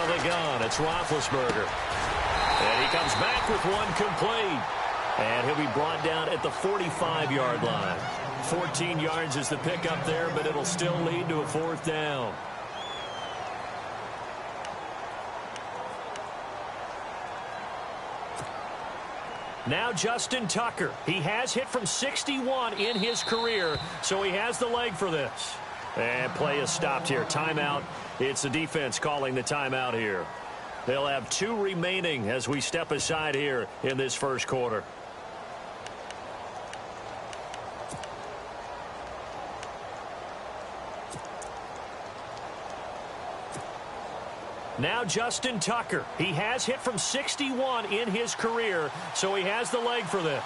the gun. It's Roethlisberger. And he comes back with one complete. And he'll be brought down at the 45-yard line. 14 yards is the pickup there, but it'll still lead to a fourth down. Now Justin Tucker. He has hit from 61 in his career, so he has the leg for this. And play is stopped here. Timeout. It's the defense calling the timeout here. They'll have 2 remaining as we step aside here in this first quarter. Now Justin Tucker. He has hit from 61 in his career, so he has the leg for this.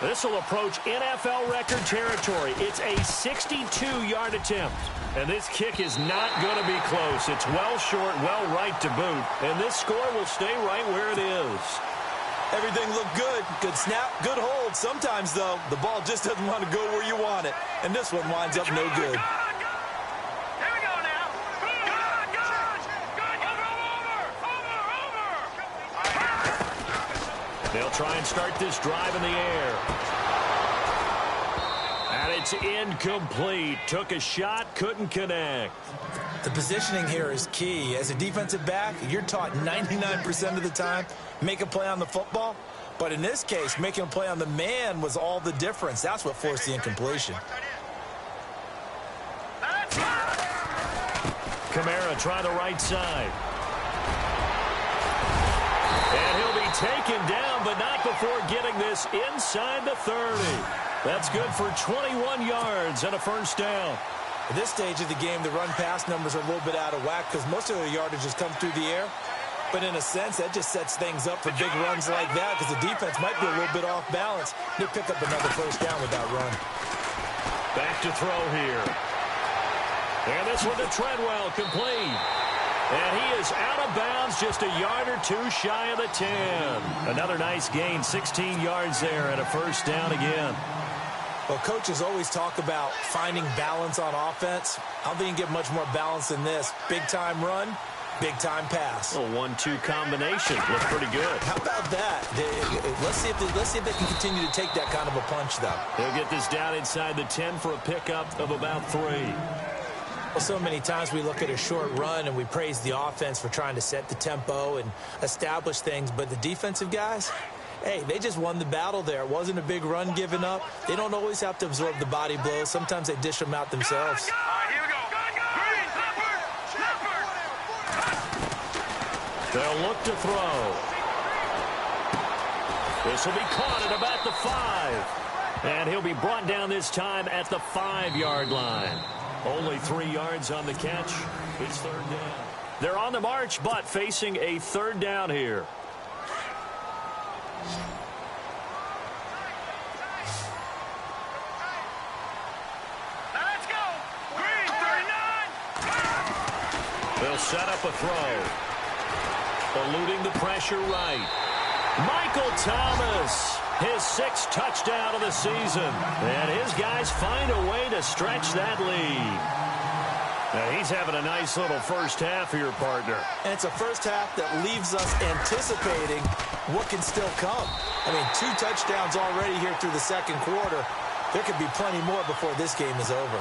This will approach NFL record territory. It's a 62-yard attempt. And this kick is not going to be close. It's well short, well right to boot. And this score will stay right where it is. Everything looked good. Good snap, good hold. Sometimes, though, the ball just doesn't want to go where you want it. And this one winds up no good. They'll try and start this drive in the air. And it's incomplete. Took a shot, couldn't connect. The positioning here is key. As a defensive back, you're taught 99% of the time, make a play on the football. But in this case, making a play on the man was all the difference. That's what forced the incompletion. Kamara try the right side. And he'll be taken down, but not before getting this inside the 30. That's good for 21 yards and a first down. At this stage of the game, the run-pass numbers are a little bit out of whack because most of their yardage has come through the air. But in a sense, that just sets things up for big runs like that because the defense might be a little bit off balance. They pick up another first down with that run. Back to throw here. And this one to Treadwell, complete. And he is out of bounds, just a yard or two shy of the 10. Another nice gain, 16 yards there, and a first down again. Well, coaches always talk about finding balance on offense. I don't think you can get much more balance than this. Big-time run, big-time pass. A 1-2 combination. Looks pretty good. How about that? Let's see if they can continue to take that kind of a punch, though. They'll get this down inside the 10 for a pickup of about 3. Well, so many times we look at a short run and we praise the offense for trying to set the tempo and establish things, but the defensive guys, hey, they just won the battle there. It wasn't a big run given up. They don't always have to absorb the body blows. Sometimes they dish them out themselves. Here we go. They'll look to throw. This will be caught at about the 5. And he'll be brought down this time at the 5-yard line. Only 3 yards on the catch. It's third down. They're on the march, but facing a third down here. Let's go. Green, 39. They'll set up a throw. Eluding the pressure right. Michael Thomas, his 6th touchdown of the season. And his guys find a way to stretch that lead. Now he's having a nice little first half here, partner. And it's a first half that leaves us anticipating what can still come. I mean, 2 touchdowns already here through the second quarter. There could be plenty more before this game is over.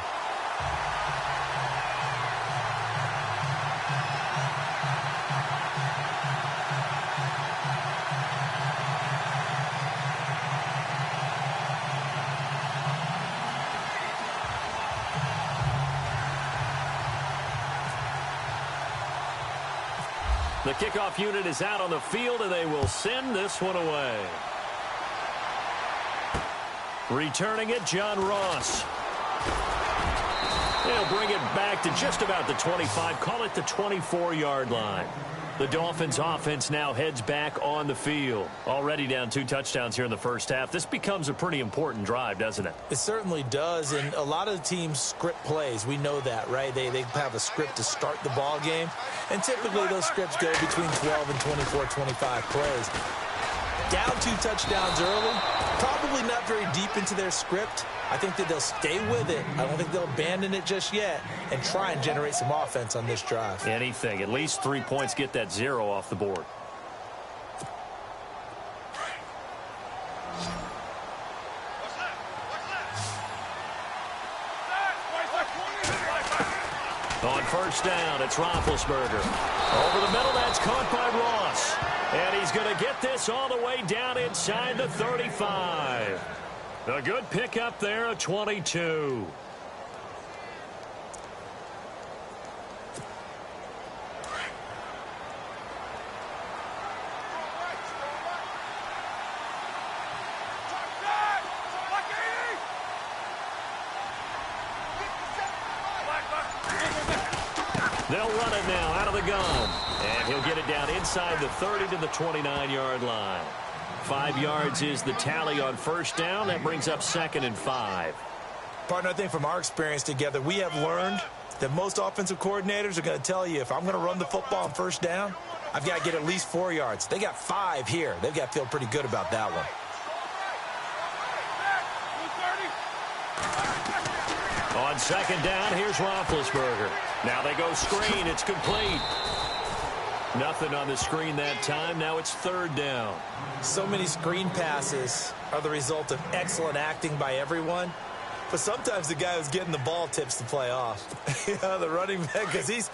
The kickoff unit is out on the field, and they will send this one away. Returning it, John Ross. They'll bring it back to just about the 25, call it the 24-yard line. The Dolphins' offense now heads back on the field. Already down 2 touchdowns here in the first half. This becomes a pretty important drive, doesn't it? It certainly does, and a lot of the teams script plays. We know that, right? They have a script to start the ball game, and typically those scripts go between 12 and 24, 25 plays. Down 2 touchdowns early, probably not very deep into their script. I think that they'll stay with it. I don't think they'll abandon it just yet and try and generate some offense on this drive. Anything. At least 3 points, get that 0 off the board. On first down, it's Roethlisberger. Over the middle, that's caught by Ross. And he's going to get this all the way down inside the 35. A good pickup there, a 22. They'll run it now out of the gun. And he'll get it down inside the 30 to the 29-yard line. 5 yards is the tally on first down. That brings up 2nd and 5. Partner, I think from our experience together, we have learned that most offensive coordinators are going to tell you, if I'm going to run the football on first down, I've got to get at least 4 yards. They got 5 here. They've got to feel pretty good about that one. On second down, here's Roethlisberger. Now they go screen. It's complete. Nothing on the screen that time. Now it's 3rd down. So many screen passes are the result of excellent acting by everyone. But sometimes the guy who's getting the ball tips the play off. The running back, because he's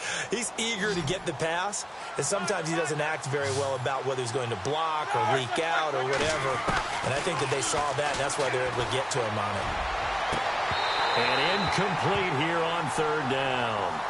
eager to get the pass. And sometimes he doesn't act very well about whether he's going to block or leak out or whatever. And I think that they saw that, and that's why they're able to get to him on it. And incomplete here on 3rd down.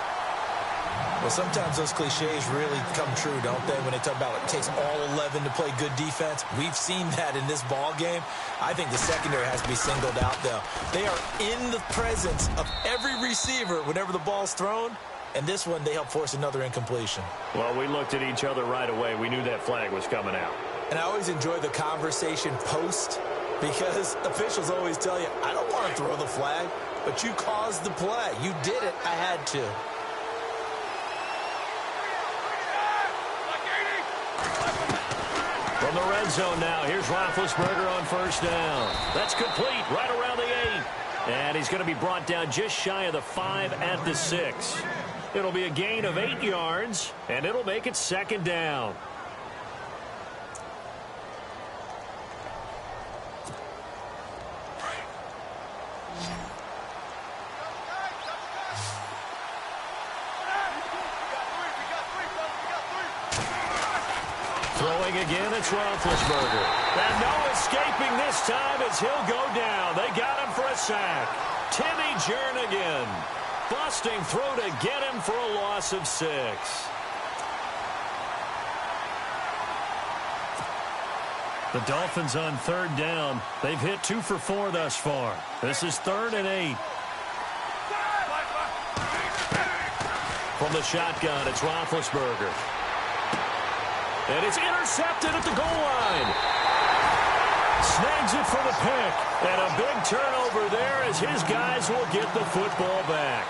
Well, sometimes those cliches really come true, don't they? When they talk about it takes all 11 to play good defense. We've seen that in this ball game. I think the secondary has to be singled out, though. They are in the presence of every receiver whenever the ball's thrown. And this one, they help force another incompletion. Well, we looked at each other right away. We knew that flag was coming out. And I always enjoy the conversation post, because officials always tell you, I don't want to throw the flag, but you caused the play. You did it. I had to. From the red zone now, here's Roethlisberger on first down. That's complete right around the 8. And he's going to be brought down just shy of the 5 at the 6. It'll be a gain of 8 yards, and it'll make it 2nd down. Throwing again, it's Roethlisberger. And no escaping this time as he'll go down. They got him for a sack. Timmy Jernigan busting through to get him for a loss of 6. The Dolphins on 3rd down. They've hit 2 for 4 thus far. This is 3rd and 8. From the shotgun, it's Roethlisberger. And it's intercepted at the goal line. Snags it for the pick. And a big turnover there as his guys will get the football back.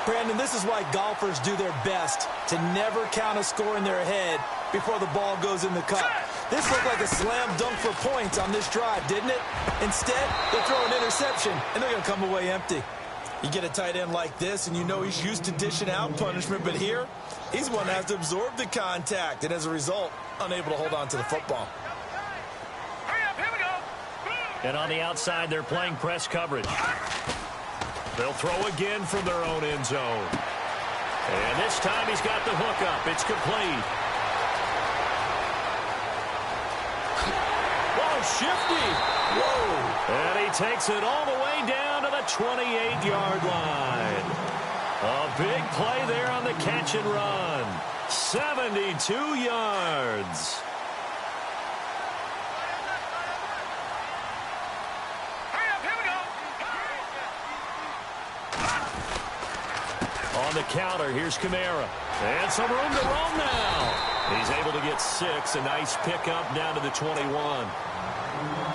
Brandon, this is why golfers do their best to never count a score in their head before the ball goes in the cup. This looked like a slam dunk for points on this drive, didn't it? Instead, they'll throw an interception, and they're going to come away empty. You get a tight end like this, and you know he's used to dishing out punishment, but here, he's one that has to absorb the contact, and as a result, unable to hold on to the football. Hurry up, here we go. And on the outside, they're playing press coverage. They'll throw again from their own end zone. And this time he's got the hook up. It's complete. Whoa, shifty. Whoa. And he takes it all the way down to the 28-yard line. A big play there on the catch and run. 72 yards. Hurry up, here we go. On the counter, here's Kamara. And some room to roam now. He's able to get 6. A nice pickup down to the 21.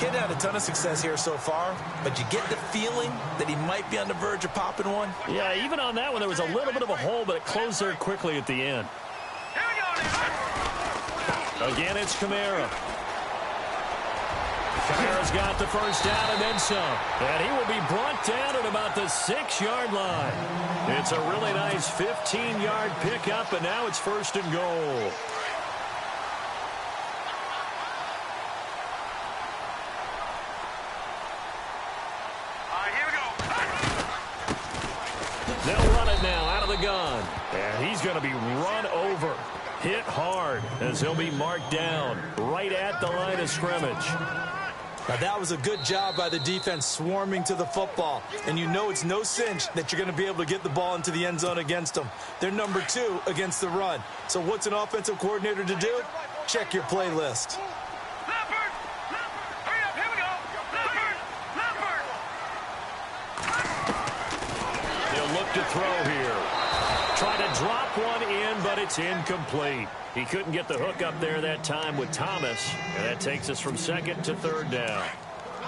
Getting had a ton of success here so far, but you get the feeling that he might be on the verge of popping one. Yeah, even on that one, there was a little bit of a hole, but it closed there quickly at the end. Here we go now. Again, it's Kamara. Kamara's got the first down and then some. And he will be brought down at about the 6-yard line. It's a really nice 15-yard pickup, and now it's 1st and goal. Here we go. They'll run it now out of the gun. And he's going to be run over. Hit hard as he'll be marked down right at the line of scrimmage. Now, that was a good job by the defense swarming to the football. And you know it's no cinch that you're going to be able to get the ball into the end zone against them. They're number 2 against the run. So what's an offensive coordinator to do? Check your playlist. Leopard! Hurry up, here we go! Leopard! He'll look to throw here. Try to drop one in, but it's incomplete. He couldn't get the hook up there that time with Thomas, and that takes us from 2nd to 3rd down.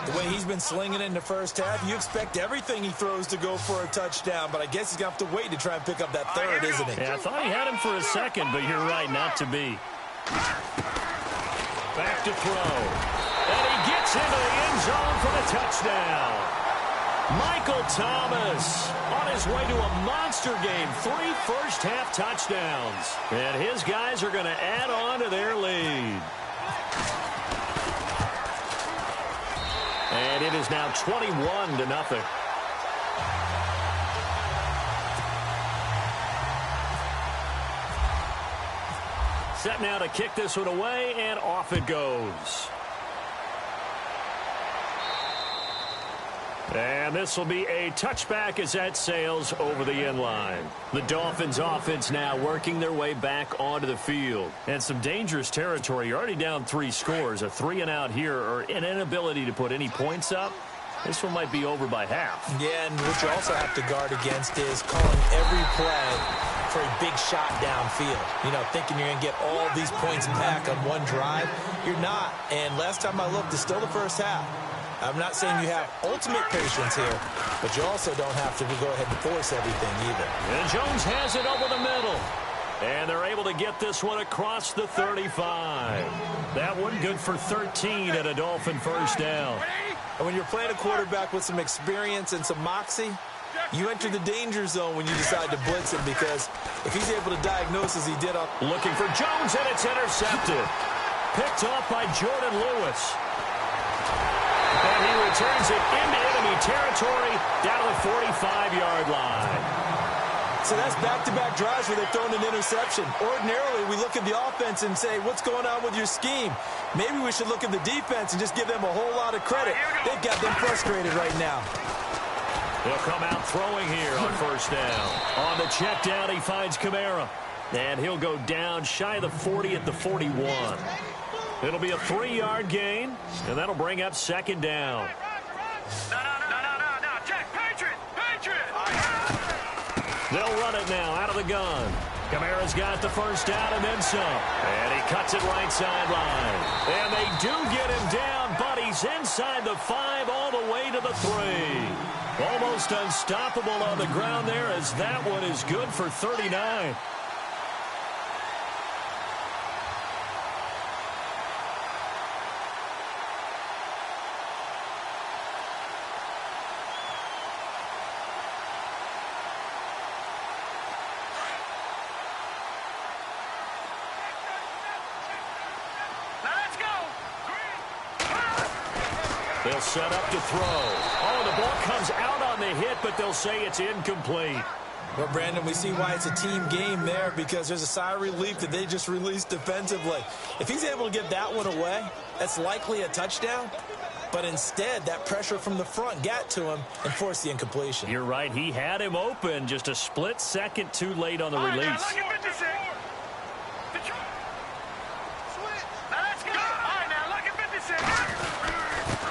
The way he's been slinging in the first half, you expect everything he throws to go for a touchdown, but I guess he's going to have to wait to try and pick up that 3rd, isn't he? Yeah, I thought he had him for a second, but you're right, not to be. Back to throw. And he gets into the end zone for the touchdown. Michael Thomas on his way to a monster game. 3 first-half touchdowns. And his guys are going to add on to their lead. And it is now 21-0. Set now to kick this one away, and off it goes. And this will be a touchback as that sails over the end line. The Dolphins offense now working their way back onto the field. And some dangerous territory. You're already down 3 scores. A 3-and-out here, or an inability to put any points up. This one might be over by half. Yeah, and what you also have to guard against is calling every play for a big shot downfield. You know, thinking you're going to get all these points back on one drive. You're not. And last time I looked, it's still the first half. I'm not saying you have ultimate patience here, but you also don't have to go ahead and force everything either. And Jones has it over the middle. And they're able to get this one across the 35. That one good for 13 at a Dolphin first down. And when you're playing a quarterback with some experience and some moxie, you enter the danger zone when you decide to blitz him, because if he's able to diagnose as he did up. Looking for Jones, and it's intercepted. Picked off by Jordan Lewis. And he returns it into enemy territory down to the 45-yard line. So that's back-to-back drives where they've thrown an interception. Ordinarily, we look at the offense and say, what's going on with your scheme? Maybe we should look at the defense and just give them a whole lot of credit. They've got them frustrated right now. He'll come out throwing here on first down. On the check down, he finds Kamara. And he'll go down shy of the 40 at the 41. It'll be a 3-yard gain, and that'll bring up 2nd down. No, Jack, Patriot! They'll run it now out of the gun. Kamara's got the first down and then some. And he cuts it right sideline. And they do get him down, but he's inside the 5 all the way to the 3. Almost unstoppable on the ground there, as that one is good for 39. They'll set up to throw. Oh, the ball comes out on the hit, but they'll say it's incomplete. Well, Brandon, we see why it's a team game there, because there's a sigh of relief that they just released defensively. If he's able to get that one away, that's likely a touchdown. But instead, that pressure from the front got to him and forced the incompletion. You're right. He had him open, just a split second too late on the release.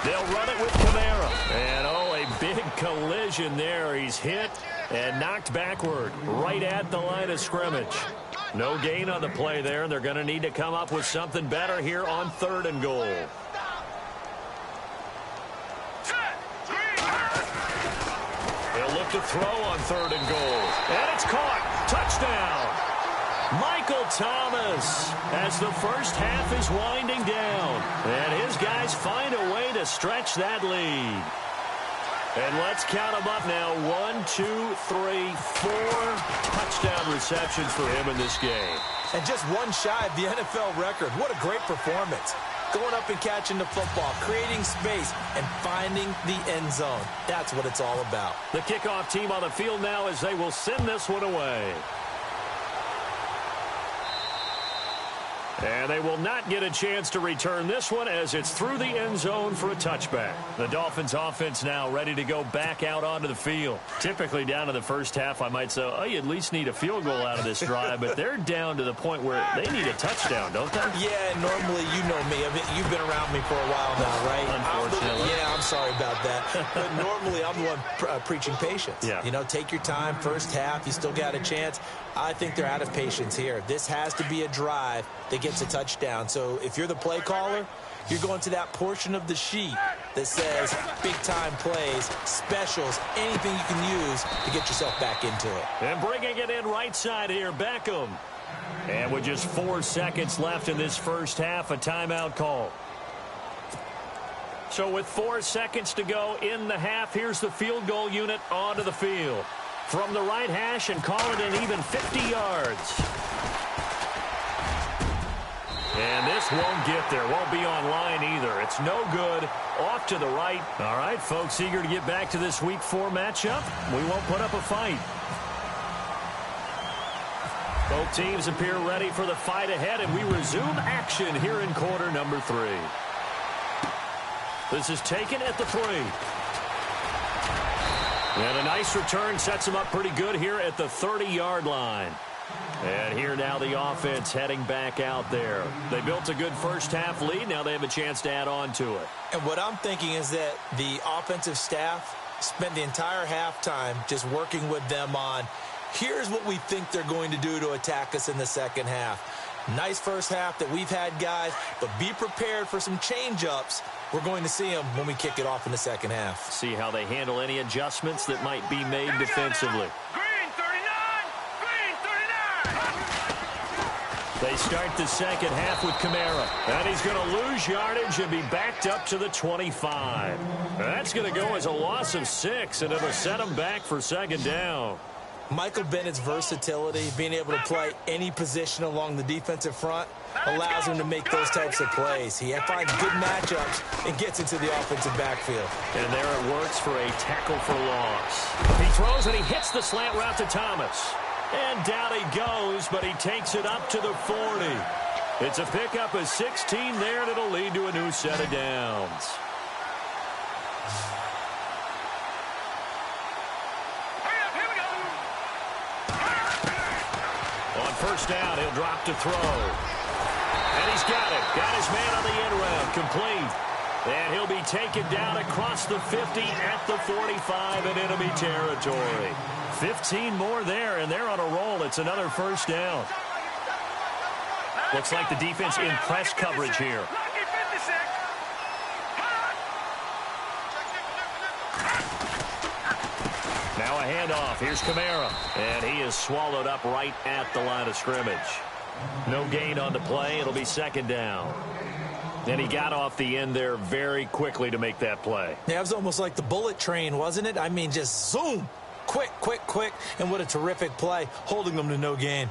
They'll run it with Kamara. And, oh, a big collision there. He's hit and knocked backward right at the line of scrimmage. No gain on the play there, and they're going to need to come up with something better here on 3rd and goal. They'll look to throw on 3rd and goal. And it's caught. Touchdown. Michael Thomas, as the first half is winding down. And his guys find a way to stretch that lead. And let's count them up now. 1, 2, 3, 4 touchdown receptions for him in this game. And just one shy of the NFL record. What a great performance. Going up and catching the football, creating space, and finding the end zone. That's what it's all about. The kickoff team on the field now as they will send this one away. And they will not get a chance to return this one as it's through the end zone for a touchback. The Dolphins offense now ready to go back out onto the field. Typically down to the first half, I might say, oh, you at least need a field goal out of this drive, but they're down to the point where they need a touchdown, don't they? Yeah, normally, you know me. You've been around me for a while now, right? Unfortunately. I'm sorry about that. But normally, I'm the one preaching patience. Yeah. You know, take your time. First half, you still got a chance. I think they're out of patience here. This has to be a drive that gets a touchdown. So if you're the play caller, you're going to that portion of the sheet that says big-time plays, specials, anything you can use to get yourself back into it. And bringing it in right side here, Beckham. And with just 4 seconds left in this first half, a timeout call. So with 4 seconds to go in the half, here's the field goal unit onto the field. From the right hash and call it an even 50 yards. And this won't get there. Won't be on line either. It's no good. Off to the right. All right, folks, eager to get back to this Week 4 matchup. We won't put up a fight. Both teams appear ready for the fight ahead, and we resume action here in quarter number 3. This is taken at the 3. And a nice return sets them up pretty good here at the 30-yard line. And here now the offense heading back out there. They built a good first half lead. Now they have a chance to add on to it. And what I'm thinking is that the offensive staff spent the entire halftime just working with them on, here's what we think they're going to do to attack us in the second half. Nice first half that we've had, guys, but be prepared for some change-ups. We're going to see them when we kick it off in the second half. See how they handle any adjustments that might be made defensively. Green 39! Green 39! They start the second half with Kamara. And he's going to lose yardage and be backed up to the 25. That's going to go as a loss of 6, and it'll set him back for second down. Michael Bennett's versatility, being able to play any position along the defensive front, allows him to make those types of plays. He finds good matchups and gets into the offensive backfield. And there it works for a tackle for loss. He throws and he hits the slant route to Thomas. And down he goes, but he takes it up to the 40. It's a pickup of 16 there, and it'll lead to a new set of downs. First down, he'll drop to throw. And he's got it. Got his man on the end route. Complete. And he'll be taken down across the 50 at the 45 and enemy territory. 15 more there, and they're on a roll. It's another first down. Looks like the defense in press coverage here. Now a handoff. Here's Kamara. And he is swallowed up right at the line of scrimmage. No gain on the play. It'll be second down. And he got off the end there very quickly to make that play. Yeah, it was almost like the bullet train, wasn't it? I mean, just zoom. Quick, quick, quick. And what a terrific play, holding them to no gain.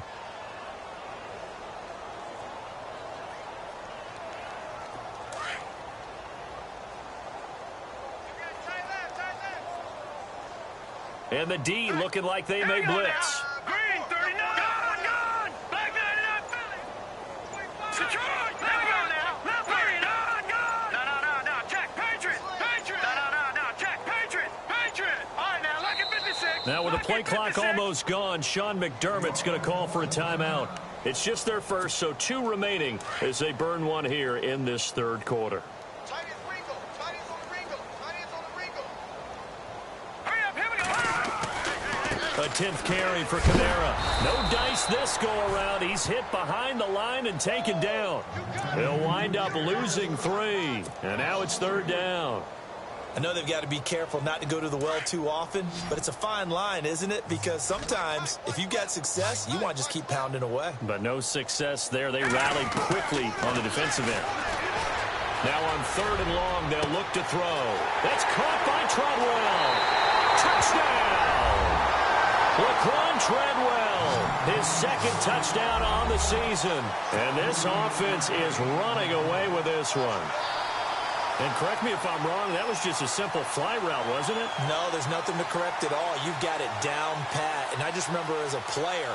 And the D looking like they may blitz. Green 39! Gone! Black 99 Philly! Detroit! There we go now! Left green! Gone! No. Check! Patriot! No. Check! Patriot! All right, now, look at 56. Now with the play clock almost gone, Sean McDermott's going to call for a timeout. It's just their first, so 2 remaining as they burn one here in this third quarter. A 10th carry for Kamara. No dice this go-around. He's hit behind the line and taken down. He'll wind up losing 3. And now it's third down. I know they've got to be careful not to go to the well too often, but it's a fine line, isn't it? Because sometimes if you got success, you want to just keep pounding away. But no success there. They rallied quickly on the defensive end. Now on 3rd and long, they'll look to throw. That's caught by Treadwell. Touchdown! Laquan Treadwell, his 2nd touchdown on the season. And this offense is running away with this one. And correct me if I'm wrong, that was just a simple fly route, wasn't it? No, there's nothing to correct at all. You've got it down pat. And I just remember as a player,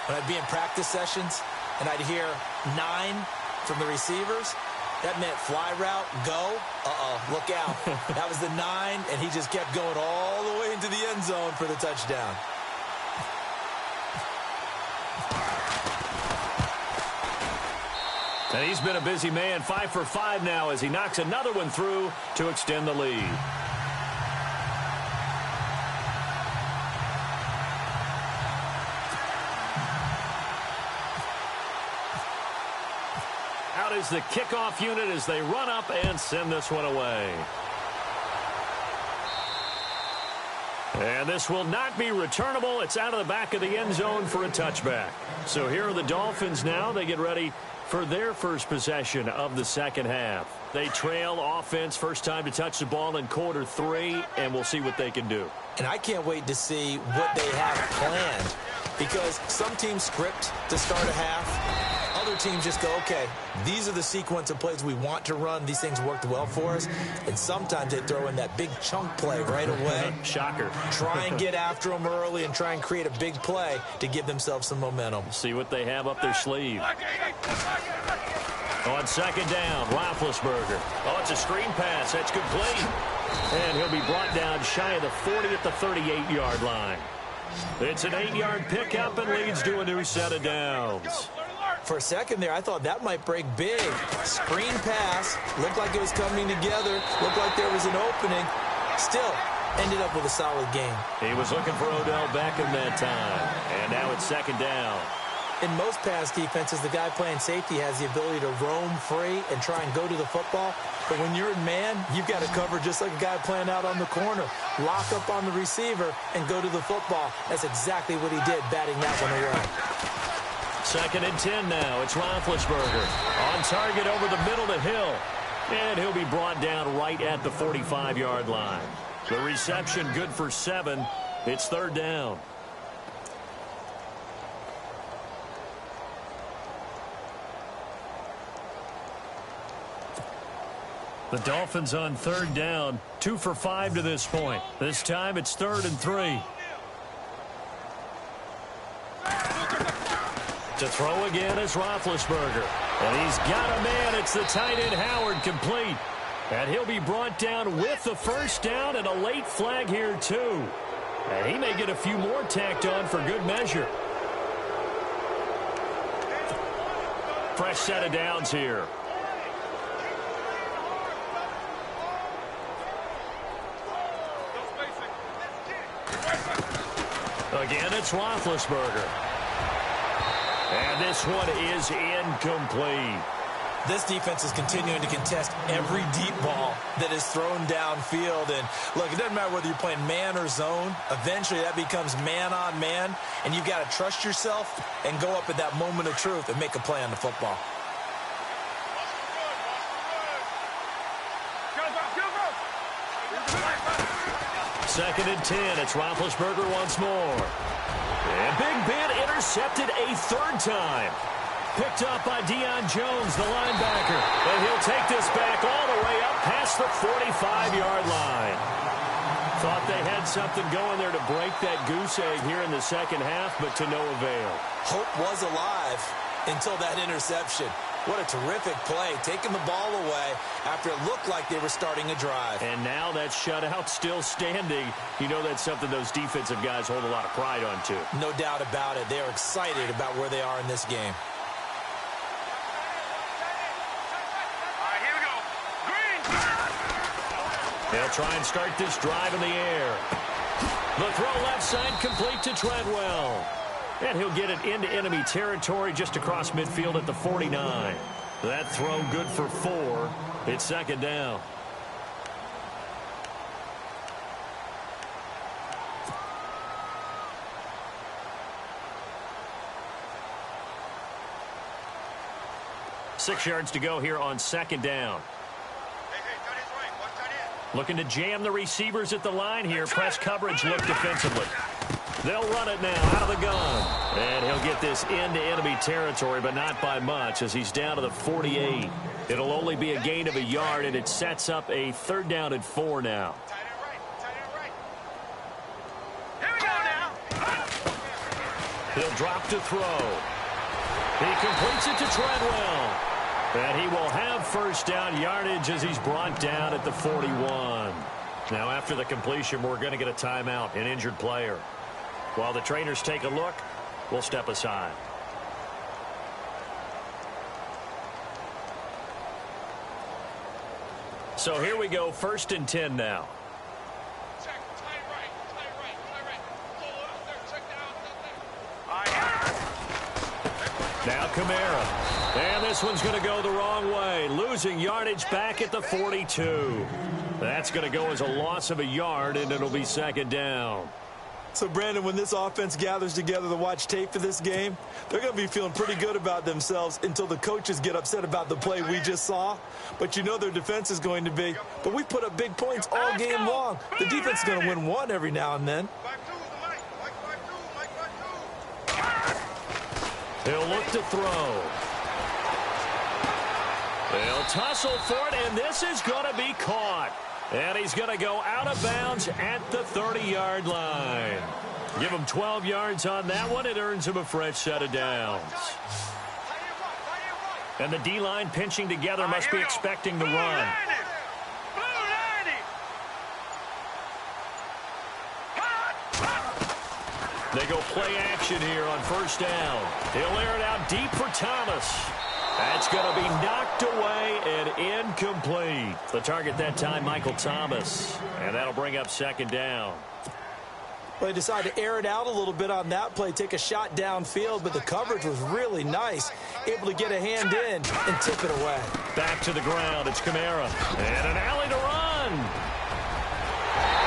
when I'd be in practice sessions and I'd hear 9 from the receivers, that meant fly route, go, look out. That was the 9, and he just kept going all the way into the end zone for the touchdown. And he's been a busy man, 5 for 5 now as he knocks another one through to extend the lead. Out is the kickoff unit as they run up and send this one away. And this will not be returnable. It's out of the back of the end zone for a touchback. So here are the Dolphins now. They get ready for their first possession of the second half. They trail offense, first time to touch the ball in quarter 3, and we'll see what they can do. And I can't wait to see what they have planned, because some teams script to start a half. Other teams just go, okay, these are the sequence of plays we want to run. These things worked well for us. And sometimes they throw in that big chunk play right away. Shocker. Try and get after them early and try and create a big play to give themselves some momentum. See what they have up their sleeve. On 2nd down, Roethlisberger. Oh, it's a screen pass. That's complete. And he'll be brought down shy of the 40 at the 38-yard line. It's an 8-yard pickup and leads to a new set of downs. For a second there, I thought that might break big. Screen pass. Looked like it was coming together. Looked like there was an opening. Still, ended up with a solid game. He was looking for Odell Beckham that time. And now it's 2nd down. In most pass defenses, the guy playing safety has the ability to roam free and try and go to the football. But when you're in man, you've got to cover just like a guy playing out on the corner. Lock up on the receiver and go to the football. That's exactly what he did, batting that one away. 2nd and 10 now. It's Roethlisberger. On target over the middle to Hill. And he'll be brought down right at the 45-yard line. The reception good for 7. It's 3rd down. The Dolphins on 3rd down. 2 for 5 to this point. This time it's 3rd and 3. To throw again is Roethlisberger. And he's got a man. It's the tight end Howard, complete. And he'll be brought down with the first down and a late flag here too. And he may get a few more tacked on for good measure. Fresh set of downs here. Again, it's Roethlisberger. And this one is incomplete. This defense is continuing to contest every deep ball that is thrown downfield. And look, it doesn't matter whether you're playing man or zone. Eventually, that becomes man on man. And you've got to trust yourself and go up at that moment of truth and make a play on the football. Second and 10. It's Roethlisberger once more. And Big Ben intercepted a 3rd time. Picked up by Deion Jones, the linebacker. And he'll take this back all the way up past the 45-yard line. Thought they had something going there to break that goose egg here in the second half, but to no avail. Hope was alive until that interception. What a terrific play, taking the ball away after it looked like they were starting a drive. And now that shutout still standing. You know that's something those defensive guys hold a lot of pride on, too. No doubt about it. They are excited about where they are in this game. All right, here we go. Green. They'll try and start this drive in the air. The throw left side complete to Treadwell. And he'll get it into enemy territory just across midfield at the 49. That throw good for 4. It's 2nd down. 6 yards to go here on second down. Looking to jam the receivers at the line here. Press coverage look defensively. They'll run it now out of the gun. And he'll get this into enemy territory, but not by much as he's down to the 48. It'll only be a gain of a yard, and it sets up a 3rd down and 4 now. He'll drop to throw. He completes it to Treadwell. And he will have 1st down yardage as he's brought down at the 41. Now after the completion, we're going to get a timeout, an injured player. While the trainers take a look, we'll step aside. So here we go, 1st and 10 now. Now Kamara. And this one's going to go the wrong way. Losing yardage back at the 42. That's going to go as a loss of a yard, and it'll be 2nd down. So, Brandon, when this offense gathers together to watch tape for this game, they're going to be feeling pretty good about themselves until the coaches get upset about the play we just saw. But you know their defense is going to be. But we put up big points all game long. The defense is going to win one every now and then. He'll look to throw. They'll tussle for it, and this is going to be caught. And he's going to go out of bounds at the 30-yard line. Give him 12 yards on that one. It earns him a fresh set of downs. And the D-line pinching together must be expecting the run. They go play action here on 1st down. He'll air it out deep for Thomas. That's going to be knocked away and incomplete. The target that time, Michael Thomas. And that'll bring up 2nd down. Well, they decided to air it out a little bit on that play, take a shot downfield, but the coverage was really nice. Able to get a hand in and tip it away. Back to the ground. It's Kamara. And an alley to run.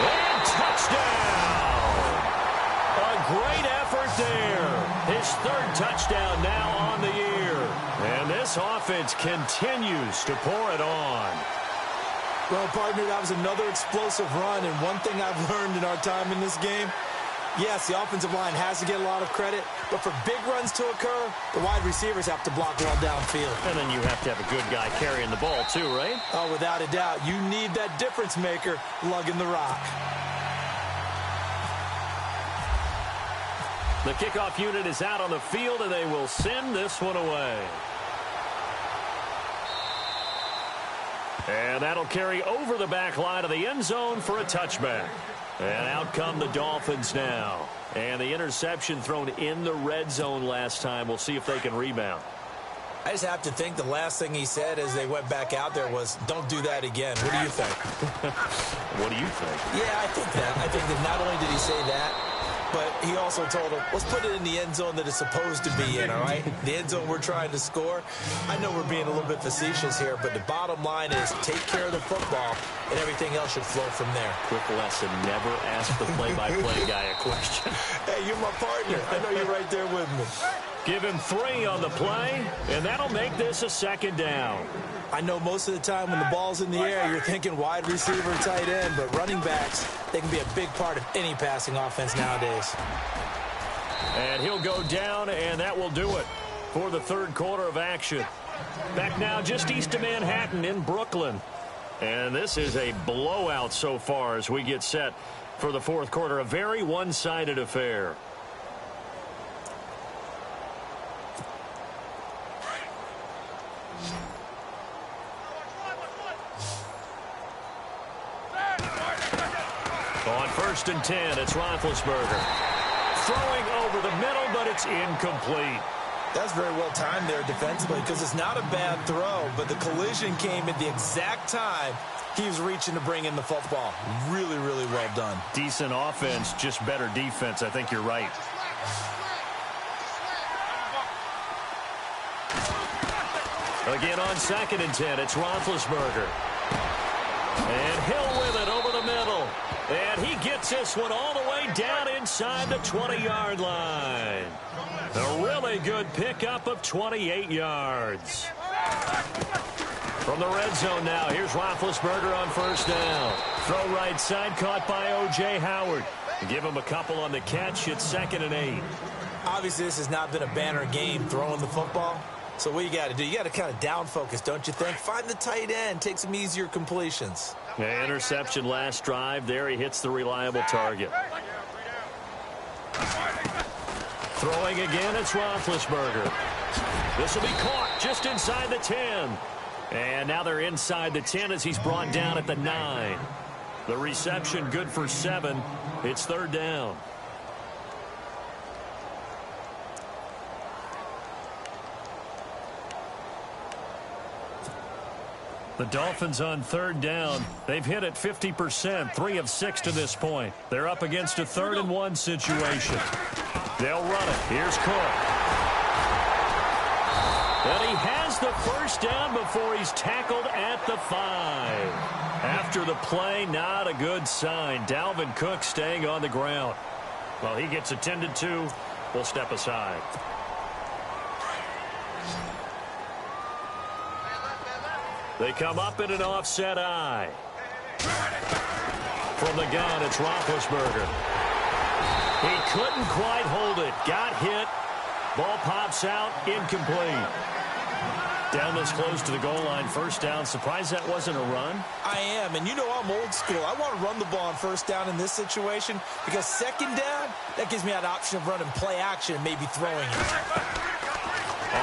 And touchdown. A great effort there. His 3rd touchdown now on the year. And this offense continues to pour it on. Well, partner, that was another explosive run. And one thing I've learned in our time in this game, yes, the offensive line has to get a lot of credit. But for big runs to occur, the wide receivers have to block well downfield. And then you have to have a good guy carrying the ball too, right? Oh, without a doubt. You need that difference maker lugging the rock. The kickoff unit is out on the field, and they will send this one away. And that'll carry over the back line of the end zone for a touchback. And out come the Dolphins now. And the interception thrown in the red zone last time. We'll see if they can rebound. I just have to think the last thing he said as they went back out there was, don't do that again. What do you think? What do you think? Yeah, I think that. I think that not only did he say that, but he also told him, let's put it in the end zone that it's supposed to be in, all right? The end zone we're trying to score. I know we're being a little bit facetious here, but the bottom line is take care of the football, and everything else should flow from there. Quick lesson, never ask the play-by-play guy a question. Hey, you're my partner. I know you're right there with me. Give him 3 on the play, and that'll make this a 2nd down. I know most of the time when the ball's in the air, you're thinking wide receiver, tight end, but running backs, they can be a big part of any passing offense nowadays. And he'll go down, and that will do it for the 3rd quarter of action. Back now just east of Manhattan in Brooklyn. And this is a blowout so far as we get set for the 4th quarter. A very one-sided affair. On 1st and 10, it's Roethlisberger. Throwing over the middle, but it's incomplete. That's very well timed there defensively because it's not a bad throw, but the collision came at the exact time he was reaching to bring in the football. Really, really well done. Decent offense, just better defense. I think you're right. Again on 2nd and 10, it's Roethlisberger. And Hill with it over the middle. And he gets this one all the way down inside the 20-yard line. A really good pickup of 28 yards. From the red zone now, here's Roethlisberger on first down. Throw right side, caught by O.J. Howard. Give him a couple on the catch. It's 2nd and 8. Obviously, this has not been a banner game throwing the football. So what you got to do, you got to kind of down focus, don't you think? Find the tight end, take some easier completions. Yeah, interception last drive. There he hits the reliable target. Throwing again, it's Roethlisberger. This will be caught just inside the 10. And now they're inside the 10 as he's brought down at the 9. The reception good for 7. It's 3rd down. The Dolphins on 3rd down. They've hit it 50%, 3 of 6 to this point. They're up against a 3rd and 1 situation. They'll run it. Here's Cook. And he has the first down before he's tackled at the 5. After the play, not a good sign. Dalvin Cook staying on the ground. Well, he gets attended to. We'll step aside. They come up in an offset eye. From the gun, it's Roethlisberger. He couldn't quite hold it. Got hit. Ball pops out. Incomplete. Down this close to the goal line. First down. Surprised that wasn't a run? I am, and you know I'm old school. I want to run the ball on first down in this situation because 2nd down, that gives me that option of running play action and maybe throwing it.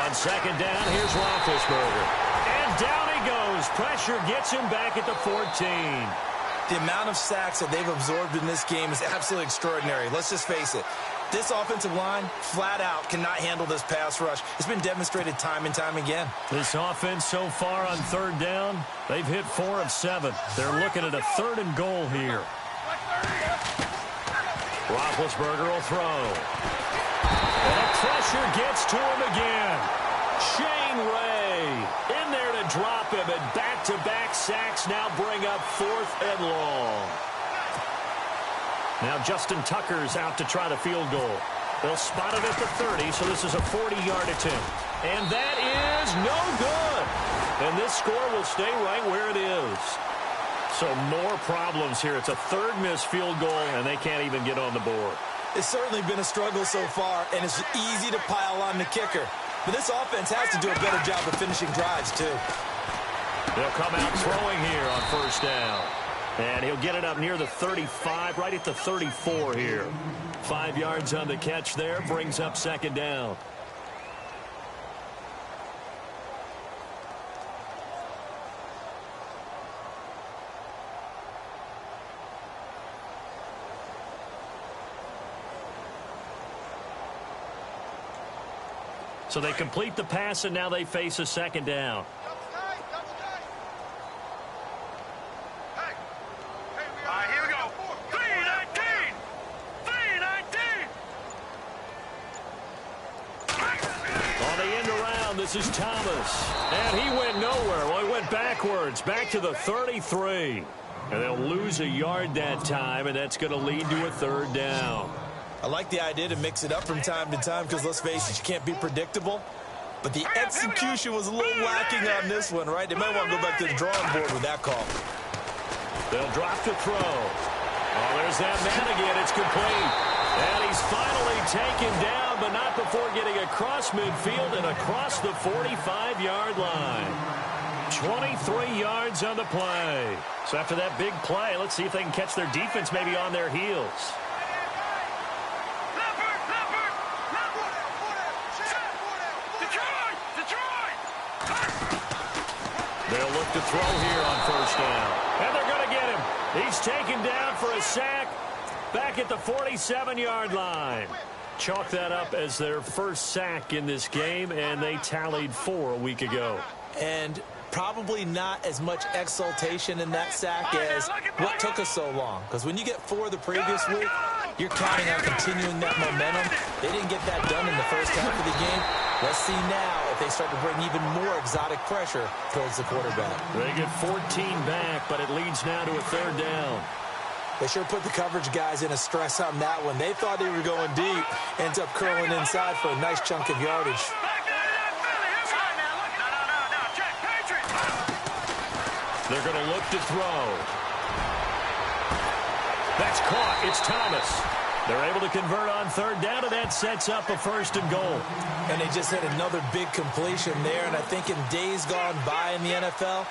On 2nd down, here's Roethlisberger. And down he goes. Pressure gets him back at the 14. The amount of sacks that they've absorbed in this game is absolutely extraordinary. Let's just face it. This offensive line, flat out, cannot handle this pass rush. It's been demonstrated time and time again. This offense so far on 3rd down, they've hit 4 of 7. They're looking at a 3rd and goal here. Roethlisberger will throw. And the pressure gets to him again. Shane Ray in there to drop him, and back-to-back sacks now bring up 4th and long. Now Justin Tucker's out to try the field goal. They'll spot it at the 30, so this is a 40-yard attempt. And that is no good. And this score will stay right where it is. So more problems here. It's a 3rd missed field goal, and they can't even get on the board. It's certainly been a struggle so far, and it's easy to pile on the kicker. But this offense has to do a better job of finishing drives, too. They'll come out throwing here on first down. And he'll get it up near the 35, right at the 34 here. 5 yards on the catch there, brings up 2nd down. So they complete the pass, and now they face a 2nd down. This is Thomas, and he went nowhere. Well, he went backwards, back to the 33. And they'll lose a yard that time, and that's going to lead to a 3rd down. I like the idea to mix it up from time to time because, let's face it, you can't be predictable. But the execution was a little lacking on this one, right? They might want to go back to the drawing board with that call. They'll drop to throw. Oh, there's that man again. It's complete. And he's finally taken down, but not before getting across midfield and across the 45-yard line. 23 yards on the play. So after that big play, let's see if they can catch their defense maybe on their heels. They'll look to throw here on first down. And they're going to get him. He's taken down for a sack back at the 47-yard line. Chalk that up as their first sack in this game, and they tallied 4 a week ago. And probably not as much exultation in that sack as what took us so long. Because when you get 4 the previous week, you're counting on continuing that momentum. They didn't get that done in the first half of the game. Let's see now if they start to bring even more exotic pressure towards the quarterback. They get 14 back, but it leads now to a 3rd down. They sure put the coverage guys in a stress on that one. They thought they were going deep. Ends up curling inside for a nice chunk of yardage. They're going to look to throw. That's caught. It's Thomas. They're able to convert on third down, and that sets up a 1st and goal. And they just had another big completion there, and I think in days gone by in the NFL,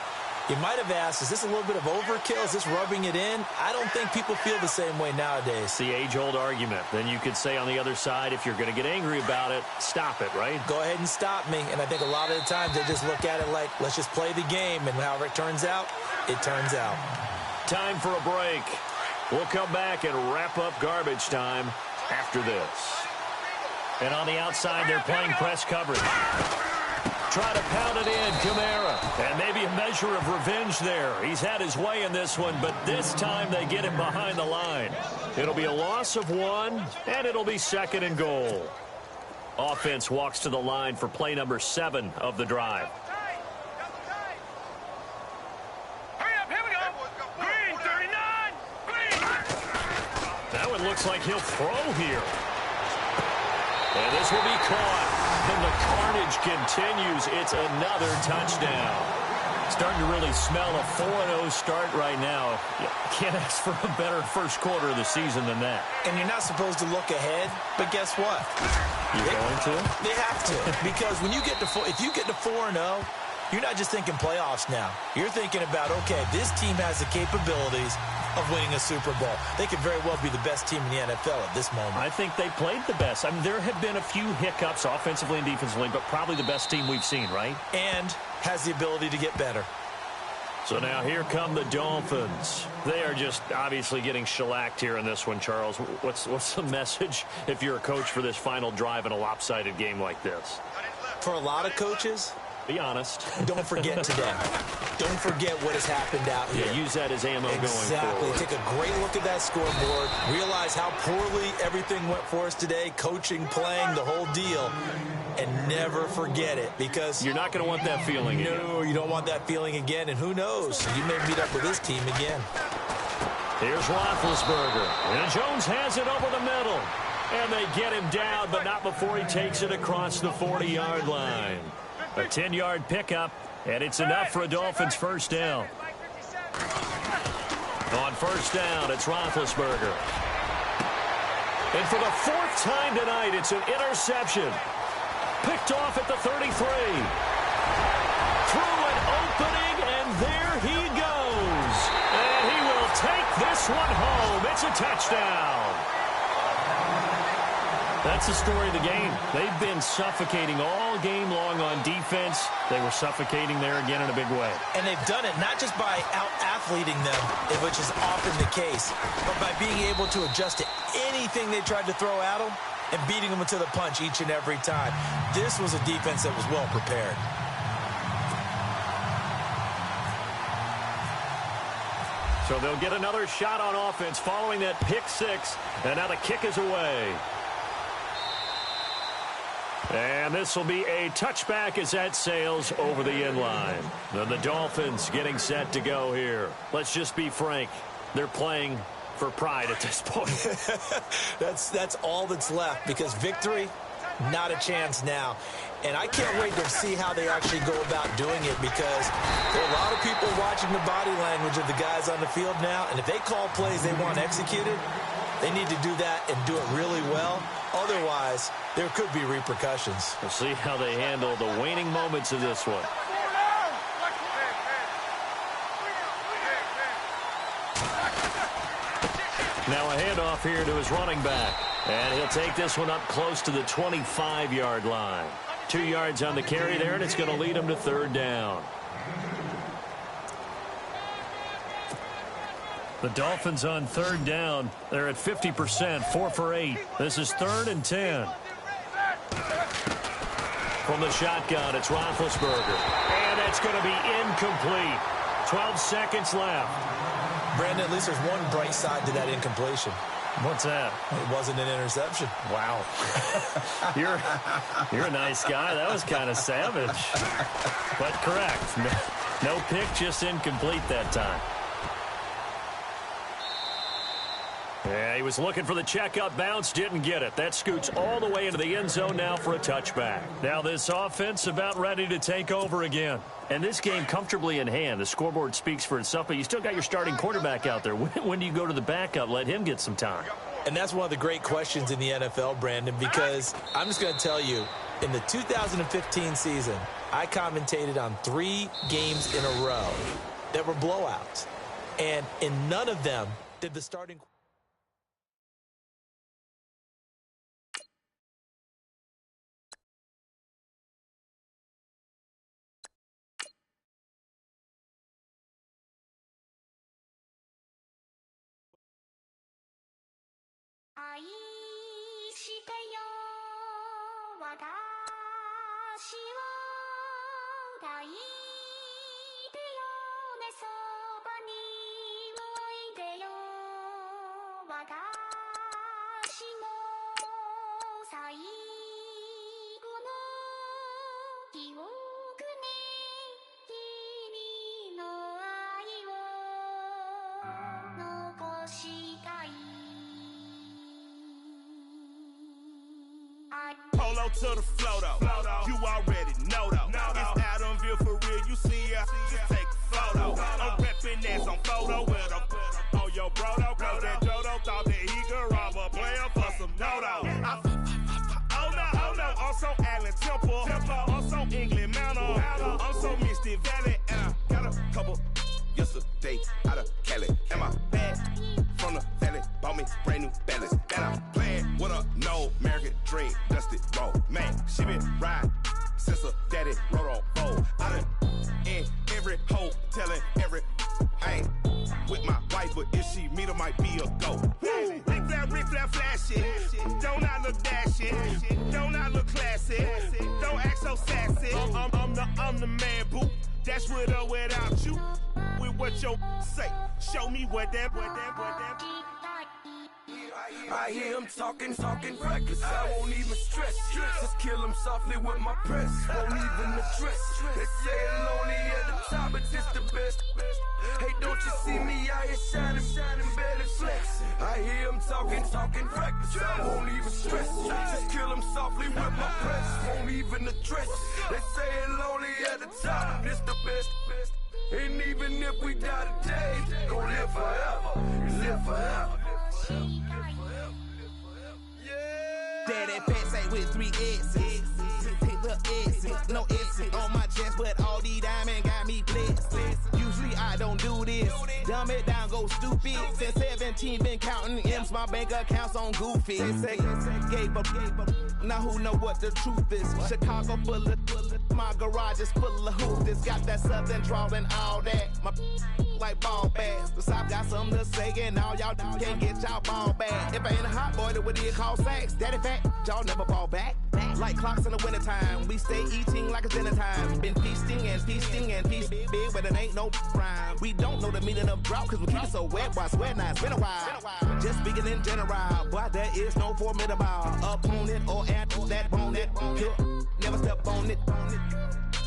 you might have asked, is this a little bit of overkill? Is this rubbing it in? I don't think people feel the same way nowadays. It's the age-old argument. Then you could say on the other side, if you're going to get angry about it, stop it, right? Go ahead and stop me. And I think a lot of the times they just look at it like, let's just play the game, and however it turns out, it turns out. Time for a break. We'll come back and wrap up garbage time after this. And on the outside, they're playing press coverage. Try to pound it in, Kamara. And maybe a measure of revenge there. He's had his way in this one, but this time they get him behind the line. It'll be a loss of 1, and it'll be 2nd and goal. Offense walks to the line for play number 7 of the drive. Looks like he'll throw here. And this will be caught. And the carnage continues. It's another touchdown. Starting to really smell a 4-0 start right now. You can't ask for a better first quarter of the season than that. And you're not supposed to look ahead, but guess what? You're going to? They have to. Because when you get to if you get to 4-0, you're not just thinking playoffs now. You're thinking about, okay, this team has the capabilities of winning a Super Bowl. They could very well be the best team in the NFL at this moment. I think they played the best. I mean, there have been a few hiccups offensively and defensively, but probably the best team we've seen, right? And has the ability to get better. So now here come the Dolphins. They are just obviously getting shellacked here in this one, Charles. What's the message if you're a coach for this final drive in a lopsided game like this? For a lot of coaches, be honest. Don't forget today. Don't forget what has happened out here. Yeah, use that as ammo going forward. Take a great look at that scoreboard. Realize how poorly everything went for us today. Coaching, playing, the whole deal. And never forget it, because you're not going to want that feeling again. No, you don't want that feeling again. And who knows? You may meet up with this team again. Here's Roethlisberger. And Jones has it over the middle. And they get him down, but not before he takes it across the 40-yard line. A 10-yard pickup, and it's enough for a Dolphins first down. On first down, it's Roethlisberger. And for the 4th time tonight, it's an interception. Picked off at the 33. Through an opening, and there he goes. And he will take this one home. It's a touchdown. That's the story of the game. They've been suffocating all game long on defense. They were suffocating there again in a big way. And they've done it not just by out-athleting them, which is often the case, but by being able to adjust to anything they tried to throw at them and beating them to the punch each and every time. This was a defense that was well prepared. So they'll get another shot on offense following that pick 6, and now the kick is away. And this will be a touchback as that sails over the end line. Then the Dolphins getting set to go here. Let's just be frank. They're playing for pride at this point. That's all that's left, because victory, not a chance now. And I can't wait to see how they actually go about doing it, because there are a lot of people watching the body language of the guys on the field now. And if they call plays they want executed, they need to do that and do it really well. Otherwise, there could be repercussions. We'll see how they handle the waning moments of this one. Now a handoff here to his running back. And he'll take this one up close to the 25-yard line. 2 yards on the carry there, and it's going to lead him to 3rd down. The Dolphins on 3rd down. They're at 50%, 4 for 8. This is 3rd and 10. From the shotgun, it's Roethlisberger. And it's going to be incomplete. 12 seconds left. Brandon, at least there's one bright side to that incompletion. What's that? It wasn't an interception. Wow. You're a nice guy. That was kind of savage. But correct. No pick, just incomplete that time. Yeah, he was looking for the checkup bounce, didn't get it. That scoots all the way into the end zone now for a touchback. Now this offense about ready to take over again. And this game comfortably in hand. The scoreboard speaks for itself, but you still got your starting quarterback out there. When do you go to the backup, let him get some time? And that's one of the great questions in the NFL, Brandon, because I'm just going to tell you, in the 2015 season, I commentated on 3 games in a row that were blowouts. And in none of them did the starting quarterback. Polo to the flow though. You already know though. It's Adamville for real. You see ya, just take a photo. I'm reppin' ass on photo with a on your bro though. Cause that Dodo thought that he could rob a player for some dodo. Oh no, I'm so Allen Temple. I'm so England Mountain. I'm so Misty Valley. And I got a couple yesterday out of Cali. Am I bad from the valley? Bought me brand new balance. And I'm playing with a no American dream. Dusty roll. Man, she been riding since her daddy rode on fold. I done in every hole telling every I ain't with my wife, but if she meet her, might be a go. Rick Flair flashing. Don't I look dashing? Don't I look classy? Don't act so sassy. I'm the man, boo. That's with or without you. With what your say. Show me what that. I hear him talking reckless. I won't even stress. Just kill him softly with my press. Won't even address. They say I'm lonely at the top, but it's the best. Hey, don't you see me out here shining, barely flex. I hear him talking reckless. I won't even stress. Just kill him softly with my press. Won't even address. They say I'm lonely at the top, but it's the best. And even if we die today, gon' live forever. Live forever. Daddy pants ain't with 3 S's. Hit the S's, no S's on my chest, but all these diamonds got me blessed. Usually I don't do this. Dumb it down, go stupid. Since 17, been counting M's, my bank account's on Goofy. Say, gave up. Now who know what the truth is? Chicago full of my garage is full of hoopers. Got that southern drawl and all that. My like ball bags. The South got something to say, and all y'all can't get y'all ball back. If I ain't a hot boy, that would be called sacks. Daddy fat, y'all never ball back. Like clocks in the wintertime, we stay eating like it's dinner time. Been feasting and feasting big, but it ain't no rhyme. We don't know the meaning of drought, cause we keep it so wet, boy, I swear now it's been a while. Just speaking in general, boy, there is no formidable opponent or at that bone that never step on it.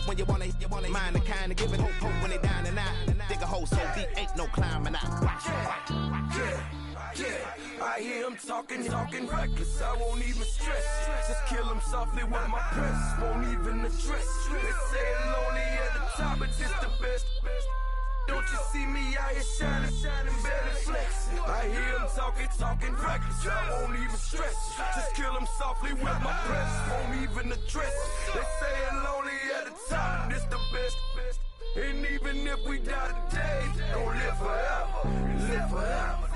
When you wanna mind the kind of giving hope when they down and out. Dig a hole so deep, ain't no climbing out. Yeah, I hear him talking reckless. I won't even stress. Just kill him softly with my press. Won't even address. They say I'm lonely at the top, but it's the best. Don't you see me out here shining, barely flex. I hear him talking reckless. I won't even stress. Just kill him softly with my press. Won't even address. They say I'm lonely at the top, but it's the best. And even if we die today, don't live forever. Live forever.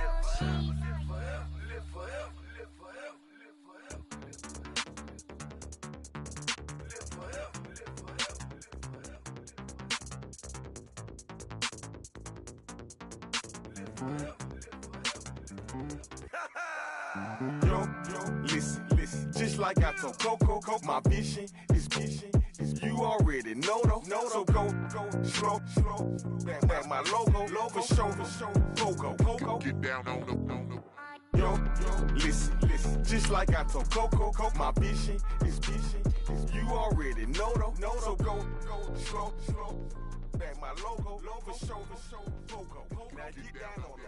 Yo, listen, just like I told Coco, my vision is you already know though. So go slow, back my logo, for show, Pogo. Get down on the. Yo, listen, just like I told Coco, my vision is you already know though. So go slow, back my logo, for show, Pogo. Now get down on the.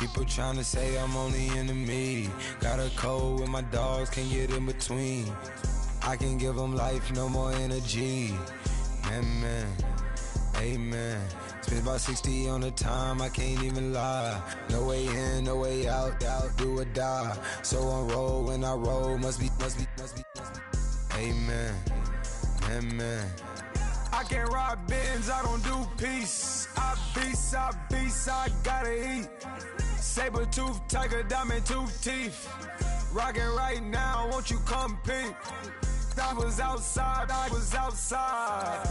People tryna say I'm only enemy. Got a code with my dogs, can't get in between. I can give them life, no more energy. Man, amen. Spent about 60 on the time, I can't even lie. No way in, no way out, do or die. So on roll, when I roll, must be. Amen, amen. I can't ride Benz, I don't do peace. I beast, I gotta eat. Saber tooth, tiger, diamond tooth teeth. Rockin' right now, won't you come peep? I was outside.